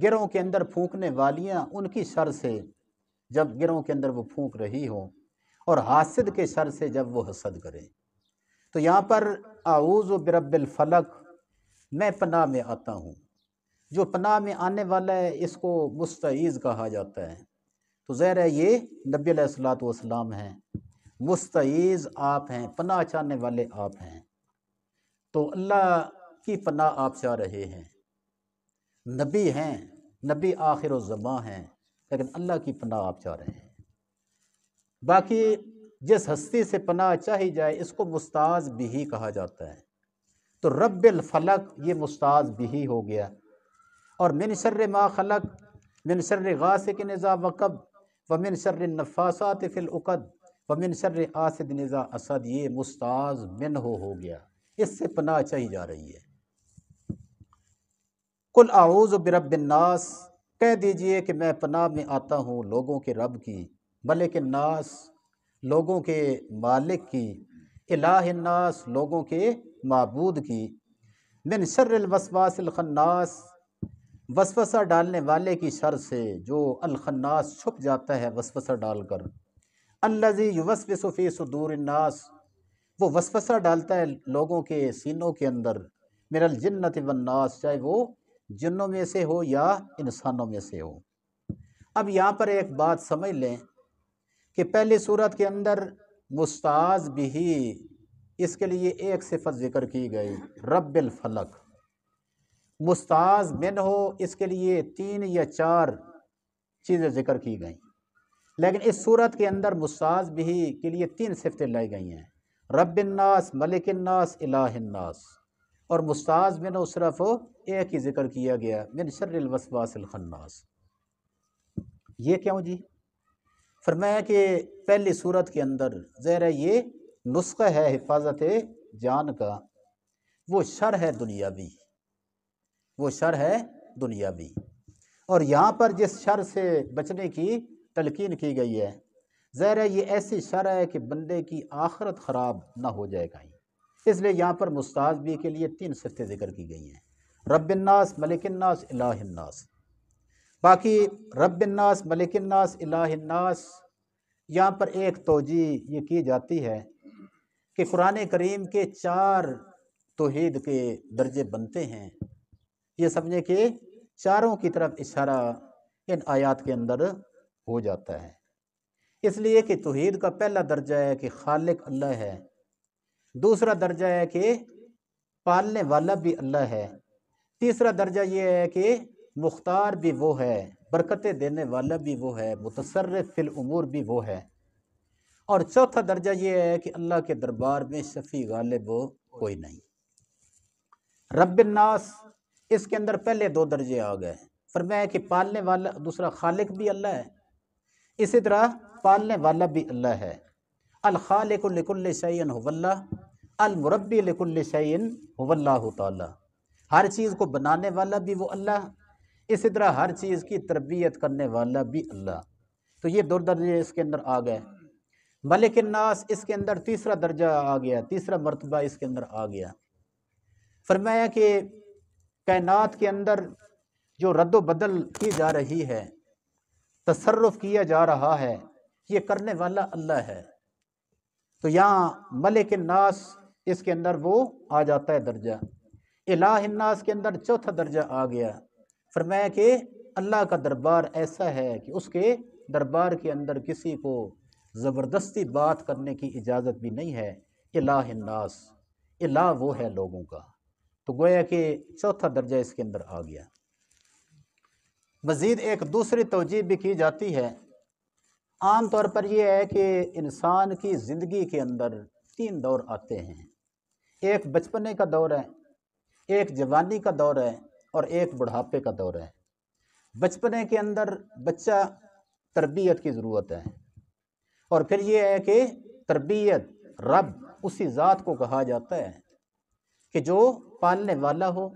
گروں کے اندر پھونکنے والیاں ان کی شر سے جب گروں کے اندر وہ پھونک رہی ہوں، اور حاسد کے شر سے جب وہ حسد کرے۔ تو یہاں پر اعوذ برب الفلق، میں پناہ میں آتا ہوں، جو پناہ میں آنے والا ہے اس کو مستعیذ کہا جاتا ہے۔ تو ظاہر ہے یہ نبی علیہ الصلوۃ والسلام ہیں، مستعیذ آپ ہیں، پناہ چاہنے والے آپ ہیں، تو اللہ کی پناہ آپ چاہ رہے ہیں۔ نبی ہیں، نبی آخر الزماں ہیں، لیکن اللہ کی پناہ آپ چاہ رہے ہیں۔ باقی جس ہستی سے پناہ چاہی جائے اس کو مستعاذ بھی کہا جاتا ہے، تو رب الفلق یہ مستعاذ بھی ہو گیا، اور من شر ما خلق، من شر غاسق اذا وقب، ومن شر النفاثات فی العقد، ومن شر حاسد اذا حسد، یہ مستعاذ منہ ہو گیا، اس سے پناہ چاہی جا رہی ہے۔ قل اعوذ برب الناس، کہہ دیجئے کہ میں پناہ میں آتا ہوں لوگوں کے رب کی، ملک الناس، لوگوں کے مالک کی، الہ الناس، لوگوں کے معبود کی، من شر الوسواس الخناس، وسوسہ ڈالنے والے کی شر سے جو الخناس چھپ جاتا ہے وسوسہ ڈال کر، الذی یوسوس فی صدور الناس، وہ وسوسہ ڈالتا ہے لوگوں کے سینوں کے اندر، من الجنۃ والناس، چاہے وہ جنوں میں سے ہو یا انسانوں میں سے ہو۔ اب یہاں پر ایک بات سمجھ لیں کہ پہلی صورت کے اندر مستعاذ بھی، اس کے لیے ایک صفت ذکر کی گئی رب الفلق، مستعاذ من ہو اس کے لیے 3 یا 4 چیزیں ذکر کی گئیں، لیکن اس صورت کے اندر مستعاذ بھی کے لیے 3 صفتیں لائی گئی ہیں، رب الناس، ملک الناس، الہ الناس، اور مستعاذ من ہو صرف ایک ہی ذکر کیا گیا، من شر الوسواس الخناس۔ یہ کیوں جی؟ فرمایا کہ پہلی صورت کے اندر ظاہر ہے یہ نسخہ ہے حفاظت جان کا، وہ شر ہے دنیاوی، وہ شر ہے دنیاوی، اور یہاں پر جس شر سے بچنے کی تلقین کی گئی ہے ظاہر ہے یہ ایسی شر ہے کہ بندے کی آخرت خراب نہ ہو جائے کہیں، اس لیے یہاں پر مستعاذ بھی کے لیے 3 صفتیں ذکر کی گئی ہیں، رب الناس، ملک الناس، الہ الناس۔ باقی رب الناس، ملک الناس، الہ الناس، یہاں پر ایک توجیہ یہ کی جاتی ہے کہ قرآن کریم کے 4 توحید کے درجے بنتے ہیں، یہ سمجھے کہ چاروں کی طرف اشارہ ان آیات کے اندر ہو جاتا ہے، اس لیے کہ توحید کا پہلا درجہ ہے کہ خالق اللہ ہے، دوسرا درجہ ہے کہ پالنے والا بھی اللہ ہے، تیسرا درجہ یہ ہے کہ مختار بھی وہ ہے، برکتیں دینے والا بھی وہ ہے، متصرف فی الامور بھی وہ ہے، اور چوتھا درجہ یہ ہے کہ اللہ کے دربار میں شفیع غالب کوئی نہیں۔ رب الناس، اس کے اندر پہلے 2 درجے آ گئے، فرمایا کہ پالنے والا، دوسرا خالق بھی اللہ ہے، اسی طرح پالنے والا بھی اللہ ہے، الخالق لکل شیء هو اللہ، المربی لکل شیء هو اللہ تعالی، ہر چیز کو بنانے والا بھی وہ اللہ، اسی طرح ہر چیز کی تربیت کرنے والا بھی اللہ، تو یہ 2 درجے اس کے اندر آ گئے۔ ملک الناس اس کے اندر تیسرا درجہ آ گیا، تیسرا مرتبہ اس کے اندر آ گیا۔ فرمایا کہ کائنات کے اندر جو رد و بدل کی جا رہی ہے، تصرف کیا جا رہا ہے، یہ کرنے والا اللہ ہے۔ تو یہاں ملک الناس اس کے اندر وہ آ جاتا ہے درجہ۔ الہ الناس کے اندر چوتھا درجہ آ گیا۔ فرمایا کہ اللہ کا دربار ایسا ہے کہ اس کے دربار کے اندر کسی کو زبردستی بات کرنے کی اجازت بھی نہیں ہے۔ الہ الناس، الہ وہ ہے لوگوں کا۔ تو گویا کہ چوتھا درجہ اس کے اندر آ گیا۔ مزید ایک دوسری توجیہ بھی کی جاتی ہے۔ عام طور پر یہ ہے کہ انسان کی زندگی کے اندر 3 دور آتے ہیں، ایک بچپنے کا دور ہے، ایک جوانی کا دور ہے، اور ایک بڑھاپے کا دور ہے۔ بچپنے کے اندر بچہ تربیت کی ضرورت ہے، اور پھر یہ ہے کہ تربیت رب اسی ذات کو کہا جاتا ہے کہ جو پالنے والا ہو،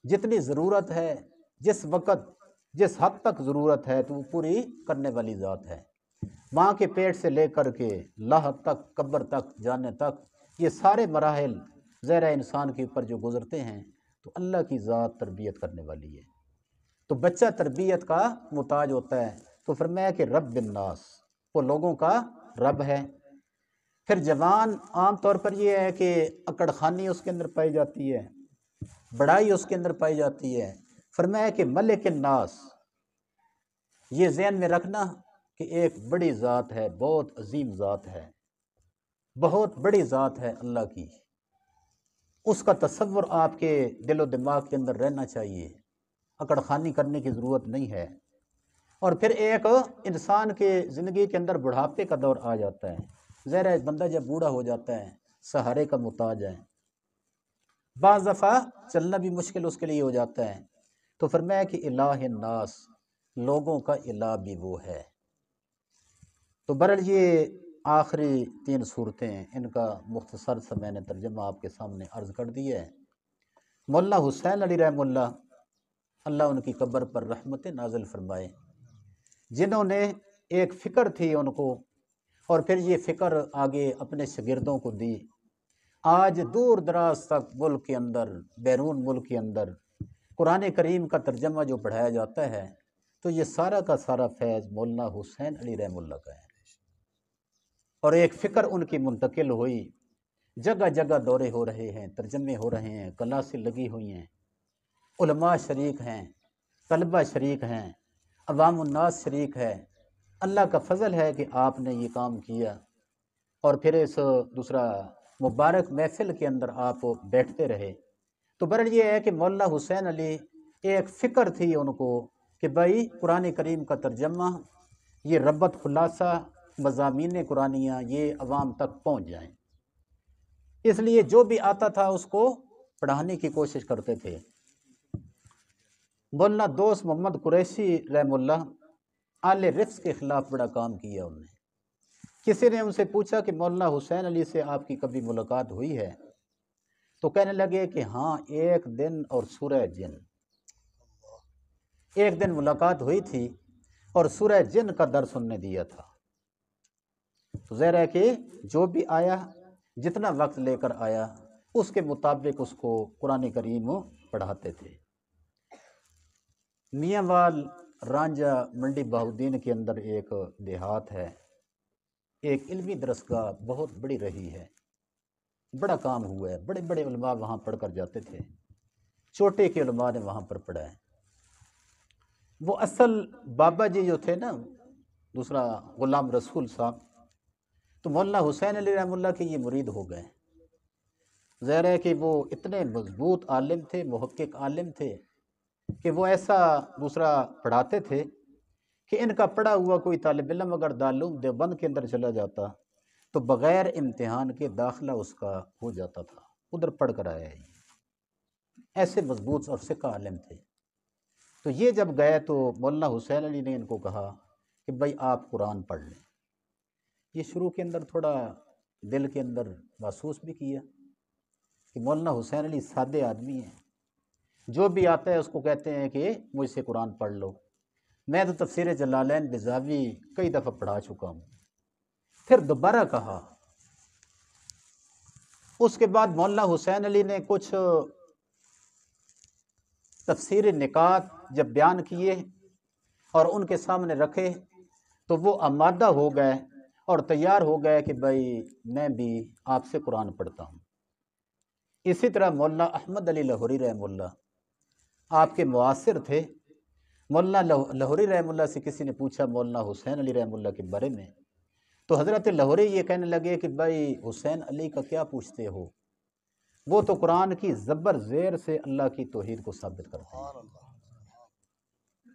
جتنی ضرورت ہے، جس وقت جس حد تک ضرورت ہے تو وہ پوری کرنے والی ذات ہے۔ ماں کے پیٹ سے لے کر کے لاحق تک، قبر تک جانے تک، یہ سارے مراحل زیرہ انسان کے اوپر جو گزرتے ہیں تو اللہ کی ذات تربیت کرنے والی ہے۔ تو بچہ تربیت کا محتاج ہوتا ہے۔ تو فرمایا کہ رب الناس، وہ لوگوں کا رب ہے۔ پھر جوان عام طور پر یہ ہے کہ اکڑ خانی اس کے اندر پائی جاتی ہے، بڑائی اس کے اندر پائی جاتی ہے۔ فرمایا کہ ملک الناس، یہ ذہن میں رکھنا کہ ایک بڑی ذات ہے، بہت عظیم ذات ہے، بہت بڑی ذات ہے اللہ کی۔ اس کا تصور آپ کے دل و دماغ کے اندر رہنا چاہیے، اکڑ خانی کرنے کی ضرورت نہیں ہے۔ اور پھر ایک انسان کے زندگی کے اندر بڑھاپے کا دور آ جاتا ہے۔ ظاہر بندہ جب بوڑھا ہو جاتا ہے سہارے کا محتاج ہے، بعض دفعہ چلنا بھی مشکل اس کے لیے ہو جاتا ہے۔ تو فرمایا کہ الہ الناس، لوگوں کا الہ بھی وہ ہے۔ تو برحال یہ آخری 3 صورتیں، ان کا مختصر سا میں نے ترجمہ آپ کے سامنے عرض کر دیا ہے۔ مولانا حسین علی رحمہ اللہ، اللہ ان کی قبر پر رحمت نازل فرمائے، جنہوں نے ایک فکر تھی ان کو، اور پھر یہ فکر آگے اپنے شاگردوں کو دی۔ آج دور دراز تک ملک کے اندر، بیرون ملک کے اندر قرآن کریم کا ترجمہ جو پڑھایا جاتا ہے تو یہ سارا کا سارا فیض مولانا حسین علی رحمہ اللہ کا ہے۔ اور ایک فکر ان کی منتقل ہوئی، جگہ جگہ دورے ہو رہے ہیں، ترجمے ہو رہے ہیں، کلاسیں لگی ہوئی ہیں، علماء شریک ہیں، طلبہ شریک ہیں، عوام الناس شریک ہے۔ اللہ کا فضل ہے کہ آپ نے یہ کام کیا، اور پھر اس دوسرا مبارک محفل کے اندر آپ بیٹھتے رہے۔ تو برحال یہ ہے کہ مولانا حسین علی، ایک فکر تھی ان کو کہ بھائی قرآن کریم کا ترجمہ، یہ ربط خلاصہ مضامین قرآنیہ یہ عوام تک پہنچ جائیں، اس لیے جو بھی آتا تھا اس کو پڑھانے کی کوشش کرتے تھے۔ مولانا دوست محمد قریشی رحمہ اللہ، آل رفظ کے خلاف بڑا کام کیا انہوں نے۔ کسی نے ان سے پوچھا کہ مولانا حسین علی سے آپ کی کبھی ملاقات ہوئی ہے؟ تو کہنے لگے کہ ہاں، ایک دن اور سورہ جن، ایک دن ملاقات ہوئی تھی اور سورہ جن کا درس انہوں نے دیا تھا۔ تو ظاہر ہے کہ جو بھی آیا، جتنا وقت لے کر آیا، اس کے مطابق اس کو قرآن کریم پڑھاتے تھے۔ میاں وال رانجہ منڈی بہاؤالدین کے اندر ایک دیہات ہے، ایک علمی درسگاہ بہت بڑی رہی ہے، بڑا کام ہوا ہے، بڑے بڑے علماء وہاں پڑھ کر جاتے تھے، چھوٹے کے علماء نے وہاں پر پڑھا ہے۔ وہ اصل بابا جی جو تھے نا، دوسرا غلام رسول صاحب، تو مولانا حسین علی رحمہ اللہ کے یہ مرید ہو گئے۔ ظاہر ہے کہ وہ اتنے مضبوط عالم تھے، محقق عالم تھے کہ وہ ایسا دوسرا پڑھاتے تھے کہ ان کا پڑھا ہوا کوئی طالب علم اگر دارالعلوم دیوبند کے اندر چلا جاتا تو بغیر امتحان کے داخلہ اس کا ہو جاتا تھا، ادھر پڑھ کر آیا ہے۔ ایسے مضبوط اور فقہ عالم تھے۔ تو یہ جب گئے تو مولانا حسین علی نے ان کو کہا کہ بھائی آپ قرآن پڑھ لیں۔ یہ شروع کے اندر تھوڑا دل کے اندر محسوس بھی کیا کہ مولانا حسین علی سادے آدمی ہیں، جو بھی آتا ہے اس کو کہتے ہیں کہ مجھ سے قرآن پڑھ لو۔ میں تو تفسیر جلالین بزاوی کئی دفعہ پڑھا چکا ہوں، پھر دوبارہ کہا۔ اس کے بعد مولانا حسین علی نے کچھ تفسیر نکات جب بیان کیے اور ان کے سامنے رکھے تو وہ آمادہ ہو گئے اور تیار ہو گئے کہ بھائی میں بھی آپ سے قرآن پڑھتا ہوں۔ اسی طرح مولانا احمد علی لاہوری رحمہ اللہ آپ کے معاصر تھے۔ مولانا لاہوری رحمہ اللہ سے کسی نے پوچھا مولانا حسین علی رحمہ اللہ کے بارے میں، تو حضرت لاہوری یہ کہنے لگے کہ بھائی حسین علی کا کیا پوچھتے ہو، وہ تو قرآن کی زبر زیر سے اللہ کی توحید کو ثابت کرتے ہیں۔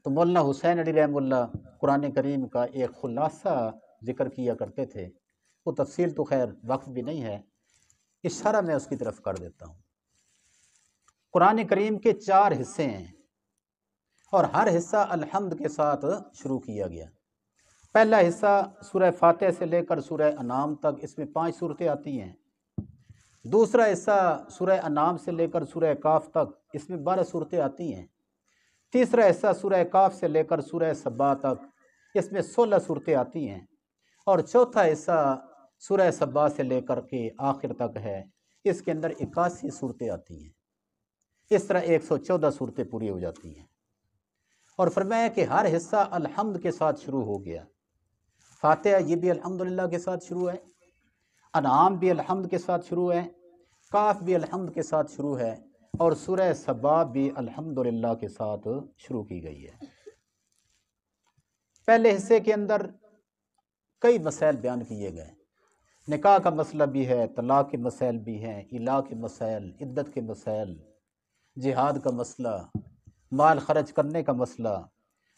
تو مولانا حسین علی رحمہ اللہ قرآن کریم کا ایک خلاصہ ذکر کیا کرتے تھے، وہ تفصیل تو خیر وقت بھی نہیں ہے، اشارہ میں اس کی طرف کر دیتا ہوں۔ قرآن کریم کے 4 حصے ہیں اور ہر حصہ الحمد کے ساتھ شروع کیا گیا۔ پہلا حصہ سورہ فاتح سے لے کر سورہ انعام تک، اس میں 5 صورتیں آتی ہیں۔ دوسرا حصہ سورہ انعام سے لے کر سورہ کاف تک، اس میں 12 صورتیں آتی ہیں۔ تیسرا حصہ سورہ کاف سے لے کر سورہ سبا تک، اس میں 16 صورتیں آتی ہیں۔ اور چوتھا حصہ سورہ سبا سے لے کر کے آخر تک ہے، اس کے اندر 81 صورتیں آتی ہیں۔ اس طرح 114 صورتیں پوری ہو جاتی ہیں۔ اور فرمایا کہ ہر حصہ الحمد کے ساتھ شروع ہو گیا۔ فاتحہ یہ بھی الحمدللہ کے ساتھ شروع ہے، انعام بھی الحمد کے ساتھ شروع ہے، کاف بھی الحمد کے ساتھ شروع ہے، اور سورہ سبا بھی الحمدللہ کے ساتھ شروع کی گئی ہے۔ پہلے حصے کے اندر کئی مسائل بیان کیے گئے، نکاح کا مسئلہ بھی ہے، طلاق کے مسائل بھی ہیں، الا کے مسائل، عدت کے مسائل، جہاد کا مسئلہ، مال خرچ کرنے کا مسئلہ،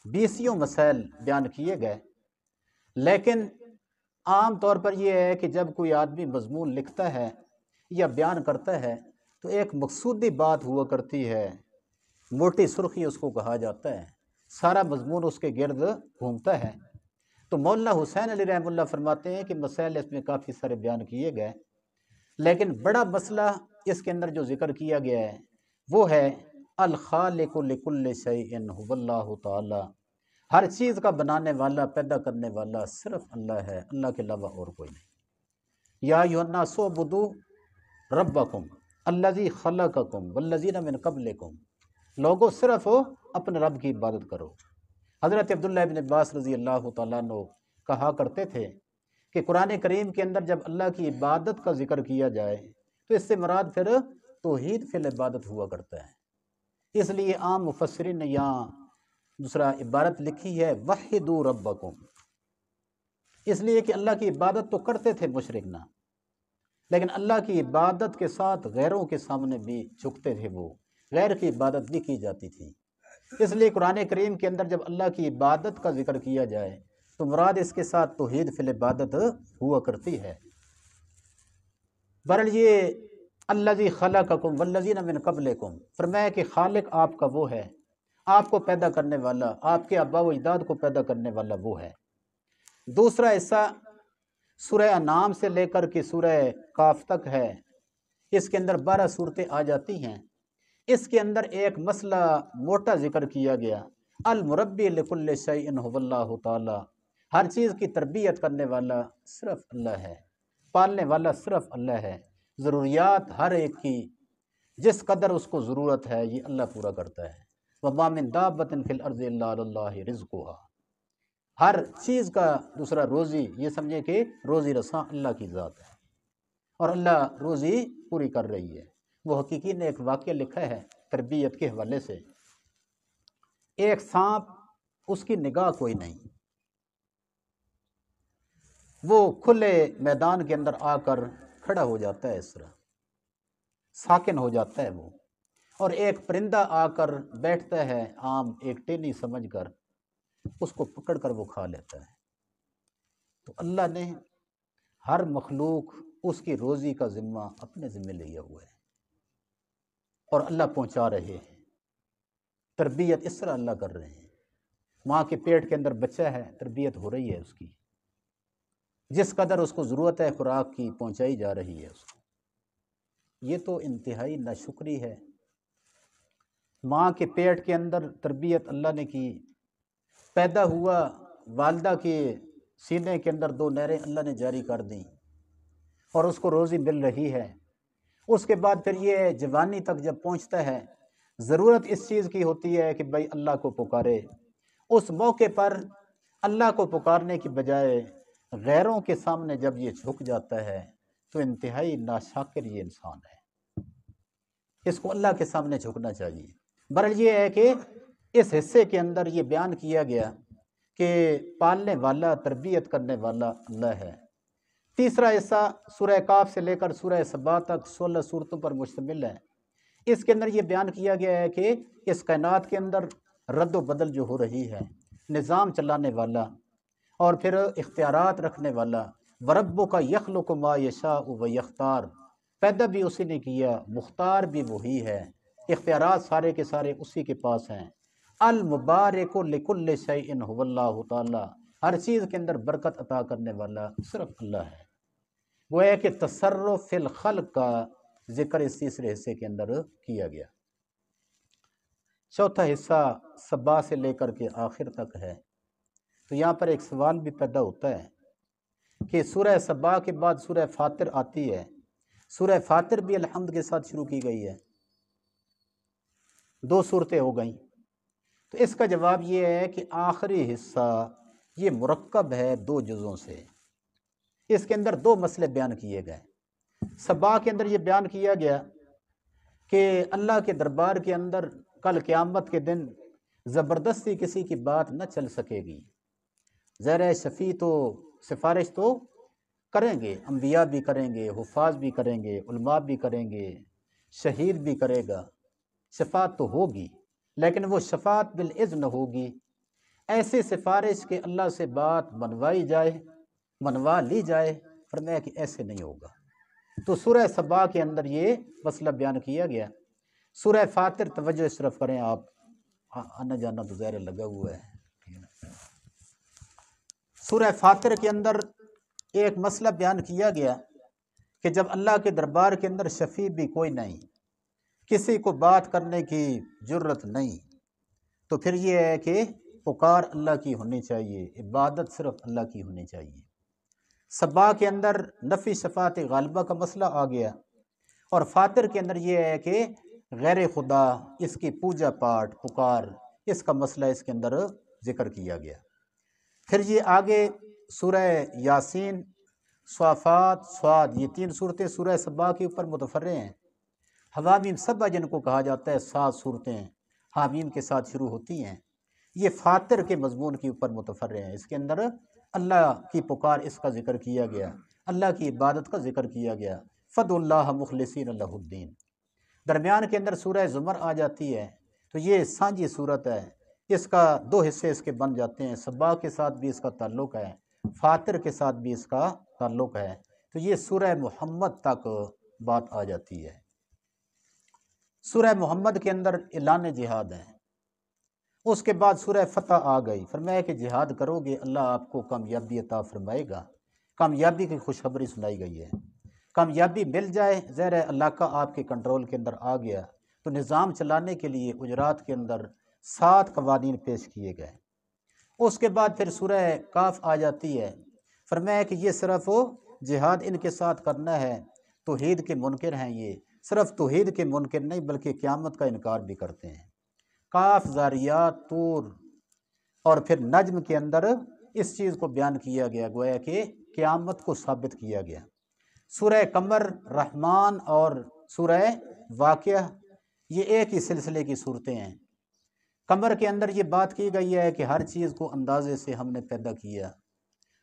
20 مسائل بیان کیے گئے۔ لیکن عام طور پر یہ ہے کہ جب کوئی آدمی مضمون لکھتا ہے یا بیان کرتا ہے تو ایک مقصودی بات ہوا کرتی ہے، موٹی سرخی اس کو کہا جاتا ہے، سارا مضمون اس کے گرد گھومتا ہے۔ تو مولانا حسین علی رحمہ اللہ فرماتے ہیں کہ مسائل اس میں کافی سارے بیان کیے گئے، لیکن بڑا مسئلہ اس کے اندر جو ذکر کیا گیا ہے وہ ہے الخالق لکل شیء هو اللہ تعالی، ہر چیز کا بنانے والا، پیدا کرنے والا صرف اللہ ہے، اللہ کے علاوہ اور کوئی نہیں۔ یا ایھا الناس اعبدوا ربکم الذی خلقکم والذین من قبلکم، لوگوں صرف اپنے رب کی عبادت کرو۔ حضرت عبداللہ ابن عباس رضی اللہ تعالیٰ عنہ کہا کرتے تھے کہ قرآن کریم کے اندر جب اللہ کی عبادت کا ذکر کیا جائے تو اس سے مراد پھر توحید فی العبادت ہوا کرتا ہے۔ اس لیے عام مفسرین نے یہاں دوسرا عبارت لکھی ہے وحدوا ربکم، اس لیے کہ اللہ کی عبادت تو کرتے تھے مشرک نہ، لیکن اللہ کی عبادت کے ساتھ غیروں کے سامنے بھی جھکتے تھے، وہ غیر کی عبادت بھی کی جاتی تھی۔ اس لیے قرآن کریم کے اندر جب اللہ کی عبادت کا ذکر کیا جائے تو مراد اس کے ساتھ توحید فی العبادت ہوا کرتی ہے۔ بہرحال یہ الذی خلقکم والذین من قبلکم، فرمایا کہ خالق آپ کا وہ ہے، آپ کو پیدا کرنے والا، آپ کے آباء و اجداد کو پیدا کرنے والا وہ ہے۔ دوسرا حصہ سورہ انعام سے لے کر کے سورہ کاف تک ہے، اس کے اندر 12 صورتیں آ جاتی ہیں۔ اس کے اندر ایک مسئلہ موٹا ذکر کیا گیا، المربی لکل شیء هو اللہ تعالی، ہر چیز کی تربیت کرنے والا صرف اللہ ہے، پالنے والا صرف اللہ ہے، ضروریات ہر ایک کی جس قدر اس کو ضرورت ہے یہ اللہ پورا کرتا ہے۔ وما من دابۃ فی الارض الا علی اللہ رزقها، ہر چیز کا دوسرا روزی، یہ سمجھے کہ روزی رساں اللہ کی ذات ہے اور اللہ روزی پوری کر رہی ہے۔ وہ حقیقی نے ایک واقعہ لکھا ہے تربیت کے حوالے سے، ایک سانپ، اس کی نگاہ کوئی نہیں، وہ کھلے میدان کے اندر آ کر کھڑا ہو جاتا ہے، اس طرح ساکن ہو جاتا ہے وہ، اور ایک پرندہ آ کر بیٹھتا ہے عام ایک ٹینی سمجھ کر، اس کو پکڑ کر وہ کھا لیتا ہے۔ تو اللہ نے ہر مخلوق اس کی روزی کا ذمہ اپنے ذمہ لیا ہوا ہے اور اللہ پہنچا رہے ہیں، تربیت اس طرح اللہ کر رہے ہیں۔ ماں کے پیٹ کے اندر بچہ ہے، تربیت ہو رہی ہے اس کی، جس قدر اس کو ضرورت ہے خوراک کی پہنچائی جا رہی ہے اس کو۔ یہ تو انتہائی ناشکری ہے۔ ماں کے پیٹ کے اندر تربیت اللہ نے کی، پیدا ہوا، والدہ کے سینے کے اندر 2 نہریں اللہ نے جاری کر دیں اور اس کو روزی مل رہی ہے۔ اس کے بعد پھر یہ جوانی تک جب پہنچتا ہے، ضرورت اس چیز کی ہوتی ہے کہ بھائی اللہ کو پکارے، اس موقع پر اللہ کو پکارنے کی بجائے غیروں کے سامنے جب یہ جھک جاتا ہے تو انتہائی ناشکر یہ انسان ہے، اس کو اللہ کے سامنے جھکنا چاہیے۔ بہرحال یہ ہے کہ اس حصے کے اندر یہ بیان کیا گیا کہ پالنے والا، تربیت کرنے والا اللہ ہے۔ تیسرا حصہ سورہ کاف سے لے کر سورہ سبا تک 16 صورتوں پر مشتمل ہے۔ اس کے اندر یہ بیان کیا گیا ہے کہ اس کائنات کے اندر رد و بدل جو ہو رہی ہے، نظام چلانے والا اور پھر اختیارات رکھنے والا، وَرَبُّكَ يَخْلُقُ مَا يَشَاءُ وَيَخْتَارُ، پیدا بھی اسی نے کیا، مختار بھی وہی ہے، اختیارات سارے کے سارے اسی کے پاس ہیں۔ المبارک لکل شیء هو اللہ تعالی، ہر چیز کے اندر برکت عطا کرنے والا صرف اللہ ہے۔ وہ ہے کہ تصرف فی الخلق کا ذکر اس تیسرے حصے کے اندر کیا گیا۔ چوتھا حصہ سبا سے لے کر کے آخر تک ہے۔ تو یہاں پر ایک سوال بھی پیدا ہوتا ہے کہ سورہ سبا کے بعد سورہ فاطر آتی ہے، سورہ فاطر بھی الحمد کے ساتھ شروع کی گئی ہے، 2 صورتیں ہو گئیں۔ تو اس کا جواب یہ ہے کہ آخری حصہ یہ مرکب ہے 2 جزوں سے، اس کے اندر 2 مسئلے بیان کیے گئے۔ سبا کے اندر یہ بیان کیا گیا کہ اللہ کے دربار کے اندر کل قیامت کے دن زبردستی کسی کی بات نہ چل سکے گی، زیر شفیع تو سفارش تو کریں گے، انبیاء بھی کریں گے، حفاظ بھی کریں گے، علماء بھی کریں گے، شہید بھی کرے گا، شفاعت تو ہوگی، لیکن وہ شفاعت بالاذن ہوگی۔ ایسی سفارش کہ اللہ سے بات منوائی جائے، منوا لی جائے، فرمایا کہ ایسے نہیں ہوگا۔ تو سورہ سبا کے اندر یہ مسئلہ بیان کیا گیا۔ سورہ فاطر توجہ اس طرف کریں آپ، آنا جانا تو ظاہر لگا ہوا ہے۔ سورہ فاطر کے اندر ایک مسئلہ بیان کیا گیا کہ جب اللہ کے دربار کے اندر شفیع بھی کوئی نہیں، کسی کو بات کرنے کی جرت نہیں، تو پھر یہ ہے کہ پکار اللہ کی ہونی چاہیے، عبادت صرف اللہ کی ہونی چاہیے۔ سبا کے اندر نفی شفاعت غالبہ کا مسئلہ آ گیا، اور فاطر کے اندر یہ ہے کہ غیر خدا، اس کی پوجا پاٹ، پکار، اس کا مسئلہ اس کے اندر ذکر کیا گیا۔ پھر یہ آگے سورہ یاسین، صافات، صاد، یہ 3 صورتیں سورہ سبا کے اوپر متفرع ہیں۔ حوامیم سبا جن کو کہا جاتا ہے، 7 صورتیں حامیم کے ساتھ شروع ہوتی ہیں، یہ فاطر کے مضمون کے اوپر متفرع ہیں۔ اس کے اندر اللہ کی پکار، اس کا ذکر کیا گیا، اللہ کی عبادت کا ذکر کیا گیا، فدعوا اللہ مخلصین لہ الدین۔ درمیان کے اندر سورہ زمر آ جاتی ہے، تو یہ سانجھی صورت ہے، اس کا 2 حصے اس کے بن جاتے ہیں، سبا کے ساتھ بھی اس کا تعلق ہے، فاطر کے ساتھ بھی اس کا تعلق ہے، تو یہ سورہ محمد تک بات آ جاتی ہے۔ سورہ محمد کے اندر اعلان جہاد ہے۔ اس کے بعد سورہ فتح آ گئی، فرمایا کہ جہاد کرو گے اللہ آپ کو کامیابی عطا فرمائے گا، کامیابی کی خوشخبری سنائی گئی ہے۔ کامیابی مل جائے، ظاہر ہے علاقہ آپ کے کنٹرول کے اندر آ گیا، تو نظام چلانے کے لیے اجرات کے اندر 7 قوانین پیش کیے گئے۔ اس کے بعد پھر سورہ کاف آ جاتی ہے، فرمایا کہ یہ صرف جہاد ان کے ساتھ کرنا ہے، توحید کے منکر ہیں، یہ صرف توحید کے منکر نہیں بلکہ قیامت کا انکار بھی کرتے ہیں۔ کاف، زاریات، طور اور پھر نجم کے اندر اس چیز کو بیان کیا گیا، گویا کہ قیامت کو ثابت کیا گیا۔ سورہ قمر، رحمان اور سورہ واقعہ یہ ایک ہی سلسلے کی صورتیں ہیں۔ قمر کے اندر یہ بات کی گئی ہے کہ ہر چیز کو اندازے سے ہم نے پیدا کیا۔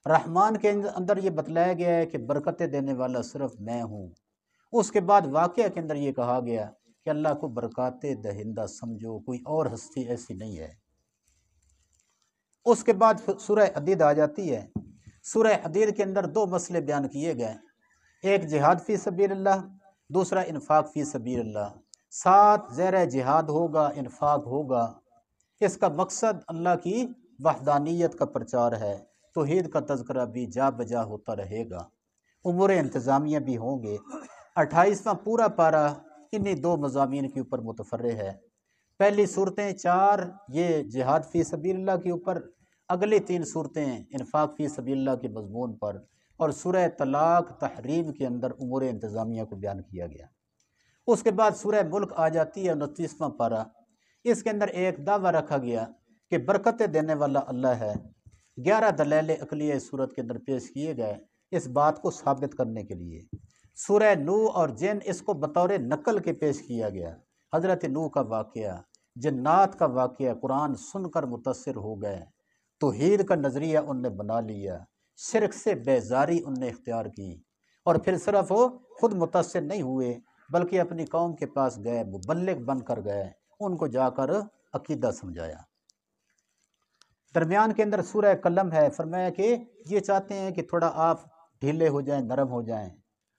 رحمان کے اندر یہ بتلایا گیا ہے کہ برکتیں دینے والا صرف میں ہوں۔ اس کے بعد واقعہ کے اندر یہ کہا گیا کہ اللہ کو برکاتیں دہندہ سمجھو، کوئی اور ہستی ایسی نہیں ہے۔ اس کے بعد سورہ حدید آ جاتی ہے۔ سورہ حدید کے اندر 2 مسئلے بیان کیے گئے، ایک جہاد فی سبیل اللہ، دوسرا انفاق فی سبیل اللہ۔ 7 زیر جہاد ہوگا، انفاق ہوگا، اس کا مقصد اللہ کی وحدانیت کا پرچار ہے، توحید کا تذکرہ بھی جا بجا ہوتا رہے گا، امور انتظامیہ بھی ہوں گے۔ 28واں پورا پارہ انہی 2 مضامین کے اوپر متفرع ہے۔ پہلی صورتیں 4 یہ جہاد فی سبیل اللہ کے اوپر اگلی 3 صورتیں انفاق فی سبیل اللہ کے مضمون پر، اور سورہ طلاق تحریم کے اندر امور انتظامیہ کو بیان کیا گیا۔ اس کے بعد سورہ ملک آ جاتی ہے 29واں پارہ، اس کے اندر ایک دعویٰ رکھا گیا کہ برکتیں دینے والا اللہ ہے۔ 11 دلائل عقلیہ اس صورت کے اندر پیش کیے گئے اس بات کو ثابت کرنے کے لیے۔ سورہ نوح اور جن اس کو بطور نقل کے پیش کیا گیا۔ حضرت نوح کا واقعہ، جنات کا واقعہ قرآن سن کر متاثر ہو گئے، توحید کا نظریہ ان نے بنا لیا، شرک سے بیزاری ان نے اختیار کی، اور پھر صرف وہ خود متاثر نہیں ہوئے بلکہ اپنی قوم کے پاس گئے، مبلغ بن کر گئے، ان کو جا کر عقیدہ سمجھایا۔ درمیان کے اندر سورہ قلم ہے، فرمایا کہ یہ چاہتے ہیں کہ تھوڑا آپ ڈھیلے ہو جائیں، نرم ہو جائیں،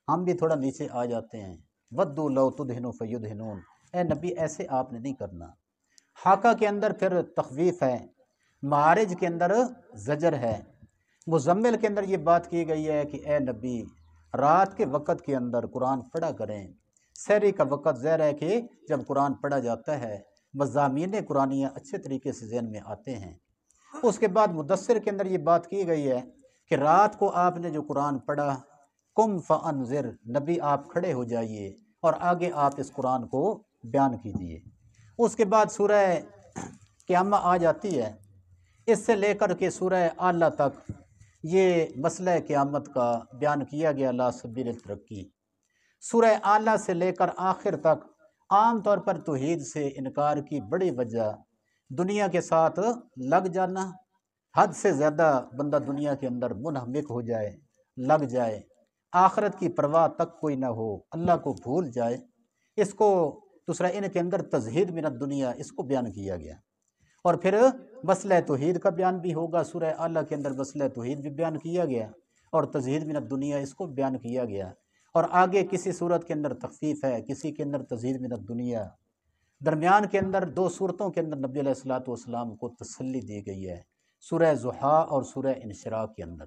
ہم بھی تھوڑا نیچے آ جاتے ہیں۔ وَدُّوا لَوْ تُدْهِنُوا فَيُدْهِنُونَ، اے نبی ایسے آپ نے نہیں کرنا۔ حاقہ کے اندر پھر تخویف ہے، معارج کے اندر زجر ہے، مزمل کے اندر یہ بات کی گئی ہے کہ اے نبی رات کے وقت کے اندر قرآن پڑھا کریں۔ سحری کا وقت ظاہر ہے کہ جب قرآن پڑھا جاتا ہے مضامین قرآنیہ اچھے طریقے سے ذہن میں آتے ہیں۔ اس کے بعد مدثر کے اندر یہ بات کی گئی ہے کہ رات کو آپ نے جو قرآن پڑھا، قم فانذر، نبی آپ کھڑے ہو جائیے اور آگے آپ اس قرآن کو بیان کیجیے۔ اس کے بعد سورہ قیامہ آ جاتی ہے، اس سے لے کر کے سورہ اعلیٰ تک یہ مسئلہ قیامت کا بیان کیا گیا، لا سبیل الترقی۔ سورہ اعلیٰ سے لے کر آخر تک عام طور پر توحید سے انکار کی بڑی وجہ دنیا کے ساتھ لگ جانا، حد سے زیادہ بندہ دنیا کے اندر منہمک ہو جائے، لگ جائے، آخرت کی پرواہ تک کوئی نہ ہو، اللہ کو بھول جائے، اس کو دوسرا ان کے اندر تزہید من الدنیا اس کو بیان کیا گیا۔ اور پھر مسئلہ توحید کا بیان بھی ہوگا، سورہ اعلیٰ کے اندر مسئلہ توحید بھی بیان کیا گیا اور تزہید من الدنیا اس کو بیان کیا گیا۔ اور آگے کسی صورت کے اندر تخفیف ہے، کسی کے اندر تزہید من الدنیا۔ درمیان کے اندر 2 صورتوں کے اندر نبی علیہ الصلوۃ والسلام کو تسلی دی گئی ہے، سورہ ضحیٰ اور سورہ انشراح کے اندر۔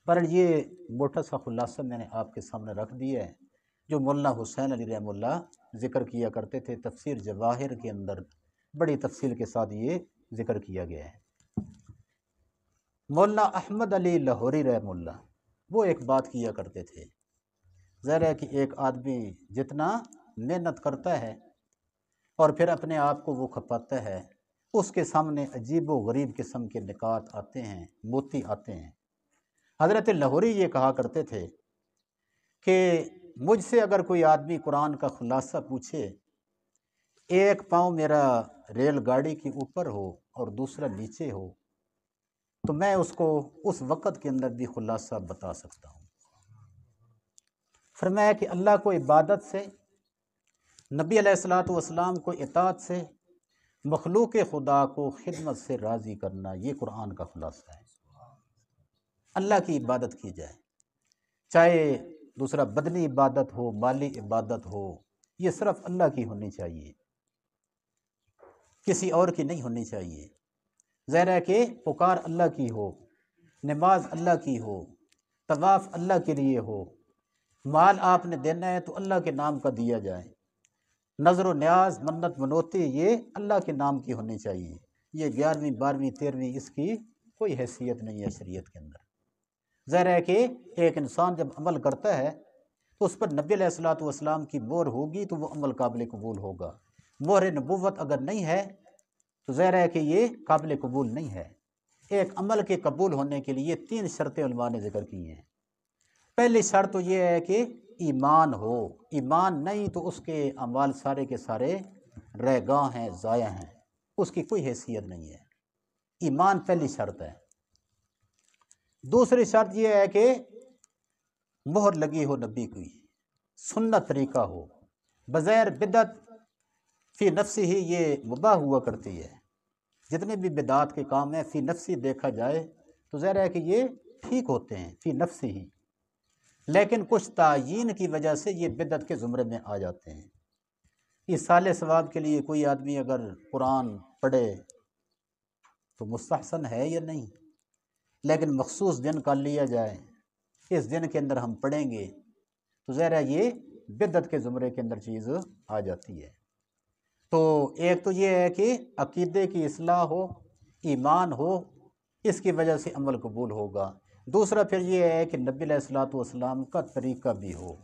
پر یہ موٹا سا خلاصہ میں نے آپ کے سامنے رکھ دیا ہے جو مولانا حسین علی رحمہ اللہ ذکر کیا کرتے تھے۔ تفسیر جواہر کے اندر بڑی تفصیل کے ساتھ یہ ذکر کیا گیا ہے۔ مولانا احمد علی لاہوری رحمہ اللہ وہ ایک بات کیا کرتے تھے، ظاہر ہے کہ ایک آدمی جتنا محنت کرتا ہے اور پھر اپنے آپ کو وہ کھپاتا ہے، اس کے سامنے عجیب و غریب قسم کے نکات آتے ہیں، موتی آتے ہیں۔ حضرت لاہوری یہ کہا کرتے تھے کہ مجھ سے اگر کوئی آدمی قرآن کا خلاصہ پوچھے، ایک پاؤں میرا ریل گاڑی کے اوپر ہو اور دوسرا نیچے ہو، تو میں اس کو اس وقت کے اندر بھی خلاصہ بتا سکتا ہوں۔ فرمایا کہ اللہ کو عبادت سے، نبی علیہ الصلوۃ والسلام کو اطاعت سے، مخلوق خدا کو خدمت سے راضی کرنا، یہ قرآن کا خلاصہ ہے۔ اللہ کی عبادت کی جائے، چاہے دوسرا بدنی عبادت ہو، مالی عبادت ہو، یہ صرف اللہ کی ہونی چاہیے، کسی اور کی نہیں ہونی چاہیے۔ ظاہر ہے کہ پکار اللہ کی ہو، نماز اللہ کی ہو، طواف اللہ کے لیے ہو، مال آپ نے دینا ہے تو اللہ کے نام کا دیا جائے، نظر و نیاز منت منوتی یہ اللہ کے نام کی ہونی چاہیے۔ یہ 11ویں 12ویں 13ویں اس کی کوئی حیثیت نہیں ہے شریعت کے اندر۔ ظاہر ہے کہ ایک انسان جب عمل کرتا ہے تو اس پر نبی علیہ الصلوۃ والسلام کی مہر ہوگی تو وہ عمل قابل قبول ہوگا۔ مہر نبوت اگر نہیں ہے تو ظاہر ہے کہ یہ قابل قبول نہیں ہے۔ ایک عمل کے قبول ہونے کے لیے 3 شرطیں علماء نے ذکر کی ہیں۔ پہلی شرط تو یہ ہے کہ ایمان ہو، ایمان نہیں تو اس کے اعمال سارے کے سارے رائگاں ہیں، ضائع ہیں، اس کی کوئی حیثیت نہیں ہے۔ ایمان پہلی شرط ہے۔ دوسری شرط یہ ہے کہ مہر لگی ہو نبی کی، سنت طریقہ ہو، بغیر بدعت فی نفسی ہی یہ مباح ہوا کرتی ہے۔ جتنے بھی بدعات کے کام ہیں فی نفسی دیکھا جائے تو ظاہر ہے کہ یہ ٹھیک ہوتے ہیں فی نفسی ہی، لیکن کچھ تعیین کی وجہ سے یہ بدعت کے زمرے میں آ جاتے ہیں۔ ایصال ثواب کے لیے کوئی آدمی اگر قرآن پڑھے تو مستحسن ہے یا نہیں، لیکن مخصوص دن کر لیا جائے، اس دن کے اندر ہم پڑھیں گے تو ظاہر ہے یہ بدعت کے زمرے کے اندر چیز آ جاتی ہے۔ تو ایک تو یہ ہے کہ عقیدے کی اصلاح ہو، ایمان ہو، اس کی وجہ سے عمل قبول ہوگا۔ دوسرا پھر یہ ہے کہ نبی علیہ الصلوۃ والسلام کا طریقہ بھی ہو،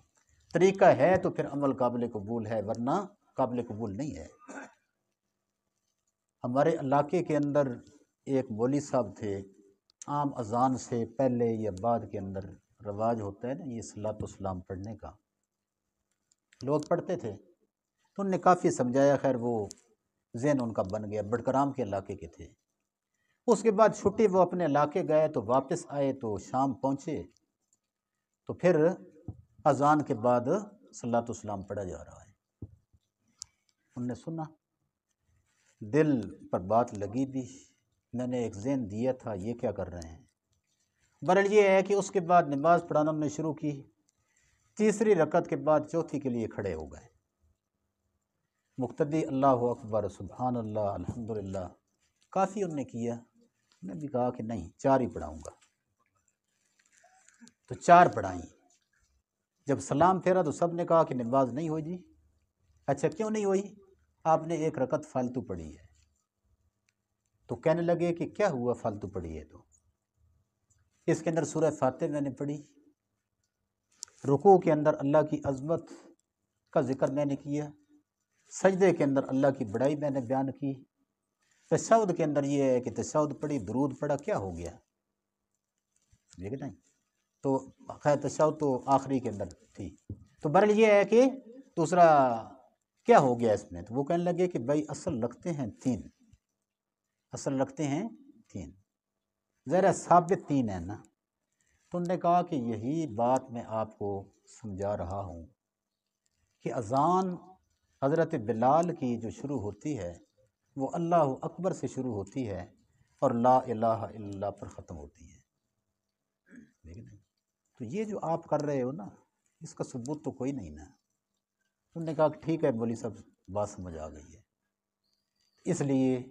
طریقہ ہے تو پھر عمل قابل قبول ہے، ورنہ قابل قبول نہیں ہے۔ ہمارے علاقے کے اندر ایک مولوی صاحب تھے، عام اذان سے پہلے یا بعد کے اندر رواج ہوتا ہے نا یہ صلاۃ والسلام پڑھنے کا، لوگ پڑھتے تھے تو انہوں نے کافی سمجھایا، خیر وہ ذہن ان کا بن گیا، بڑکرام کے علاقے کے تھے۔ اس کے بعد چھٹی وہ اپنے علاقے گئے تو واپس آئے تو شام پہنچے تو پھر اذان کے بعد صلاۃ والسلام پڑھا جا رہا ہے۔ انہوں نے سنا، دل پر بات لگی بھی، میں نے ایک ذہن دیا تھا یہ کیا کر رہے ہیں۔ برحال یہ ہے کہ اس کے بعد نماز پڑھانا انہوں نے شروع کی، تیسری رکعت کے بعد چوتھی کے لیے کھڑے ہو گئے، مقتدی اللہ اکبر سبحان اللہ الحمدللہ کافی انہوں نے کیا۔ میں بھی کہا کہ نہیں 4 ہی پڑھاؤں گا، تو 4 پڑھائیں۔ جب سلام پھیرا تو سب نے کہا کہ نماز نہیں ہوئی جی۔ اچھا کیوں نہیں ہوئی؟ آپ نے ایک رکعت فالتو پڑھی ہے۔ تو کہنے لگے کہ کیا ہوا فالتو پڑھی ہے تو؟ اس کے اندر سورہ فاتح میں نے پڑھی، رکوع کے اندر اللہ کی عظمت کا ذکر میں نے کیا، سجدے کے اندر اللہ کی بڑائی میں نے بیان کی، تشہد کے اندر یہ ہے کہ تشہد پڑھی، درود پڑھا، کیا ہو گیا؟ یہ کہ نہیں، تو خیر تشہد تو آخری کے اندر تھی۔ تو برحال یہ ہے کہ دوسرا کیا ہو گیا اس میں؟ تو وہ کہنے لگے کہ بھائی اصل رکھتے ہیں 3، اصل رکھتے ہیں 3، ذرا ثابت 3 ہے نا۔ تو انہوں نے کہا کہ یہی بات میں آپ کو سمجھا رہا ہوں کہ اذان حضرت بلال کی جو شروع ہوتی ہے وہ اللہ اکبر سے شروع ہوتی ہے اور لا الہ الا اللہ پر ختم ہوتی ہے، لیکن تو یہ جو آپ کر رہے ہو نا اس کا ثبوت تو کوئی نہیں نا۔ انہوں نے کہا کہ ٹھیک ہے مولوی صاحب بات سمجھ آ گئی ہے۔ اس لیے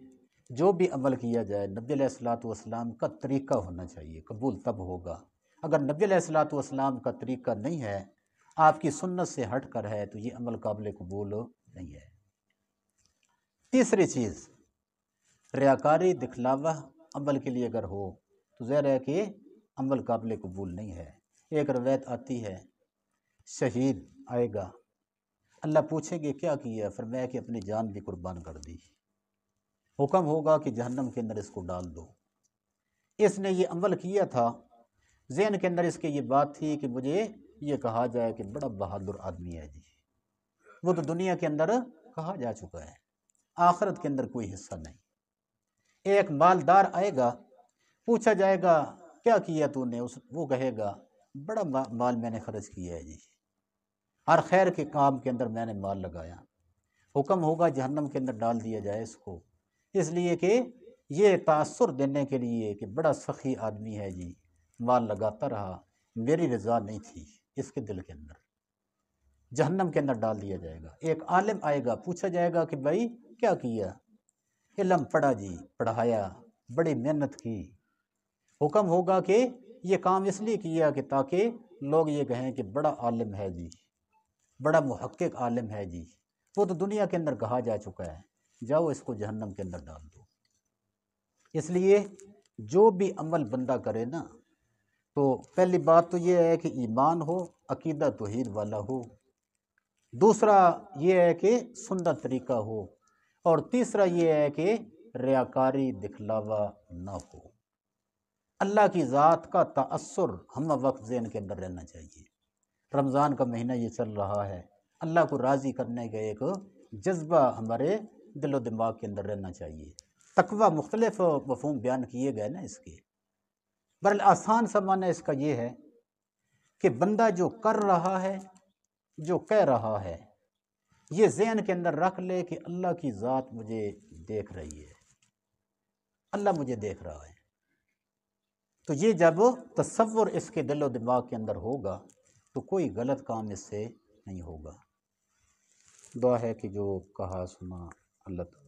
جو بھی عمل کیا جائے نبی علیہ الصلوۃ والسلام کا طریقہ ہونا چاہیے، قبول تب ہوگا۔ اگر نبی علیہ الصلوۃ والسلام کا طریقہ نہیں ہے، آپ کی سنت سے ہٹ کر ہے، تو یہ عمل قابل قبول نہیں ہے۔ تیسری چیز، ریاکاری دکھلاوا عمل کے لیے اگر ہو تو ظاہر ہے کہ عمل قابل قبول نہیں ہے۔ ایک روایت آتی ہے شہید آئے گا، اللہ پوچھیں گے کیا کیا؟ فرمایا کہ اپنی جان بھی قربان کر دی۔ حکم ہوگا کہ جہنم کے اندر اس کو ڈال دو۔ اس نے یہ عمل کیا تھا، ذہن کے اندر اس کے یہ بات تھی کہ مجھے یہ کہا جائے کہ بڑا بہادر آدمی ہے جی، وہ تو دنیا کے اندر کہا جا چکا ہے، آخرت کے اندر کوئی حصہ نہیں۔ ایک مالدار آئے گا، پوچھا جائے گا کیا کیا تو نے؟ وہ کہے گا بڑا مال میں نے خرچ کیا ہے جی، ہر خیر کے کام کے اندر میں نے مال لگایا۔ حکم ہوگا جہنم کے اندر ڈال دیا جائے اس کو، اس لیے کہ یہ تاثر دینے کے لیے کہ بڑا سخی آدمی ہے جی، مال لگاتا رہا، میری رضا نہیں تھی اس کے دل کے اندر، جہنم کے اندر ڈال دیا جائے گا۔ ایک عالم آئے گا، پوچھا جائے گا کہ بھائی کیا کیا؟ علم پڑھا جی، پڑھایا، بڑی محنت کی۔ حکم ہوگا کہ یہ کام اس لیے کیا کہ تاکہ لوگ یہ کہیں کہ بڑا عالم ہے جی، بڑا محقق عالم ہے جی، وہ تو دنیا کے اندر کہا جا چکا ہے، جاؤ اس کو جہنم کے اندر ڈال دو۔ اس لیے جو بھی عمل بندہ کرے نا، تو پہلی بات تو یہ ہے کہ ایمان ہو، عقیدہ توحید والا ہو، دوسرا یہ ہے کہ سنت طریقہ ہو، اور تیسرا یہ ہے کہ ریاکاری دکھلاوا نہ ہو۔ اللہ کی ذات کا تأثر ہم وقت ذہن کے اندر رہنا چاہیے۔ رمضان کا مہینہ یہ چل رہا ہے، اللہ کو راضی کرنے کا ایک جذبہ ہمارے دل و دماغ کے اندر رہنا چاہیے۔ تقویٰ مختلف مفہوم بیان کیے گئے نا اس کے، بہرحال آسان سا معنی اس کا یہ ہے کہ بندہ جو کر رہا ہے، جو کہہ رہا ہے، یہ ذہن کے اندر رکھ لے کہ اللہ کی ذات مجھے دیکھ رہی ہے، اللہ مجھے دیکھ رہا ہے۔ تو یہ جب تصور اس کے دل و دماغ کے اندر ہوگا تو کوئی غلط کام اس سے نہیں ہوگا۔ دعا ہے کہ جو کہا سنا اللہ تعالیٰ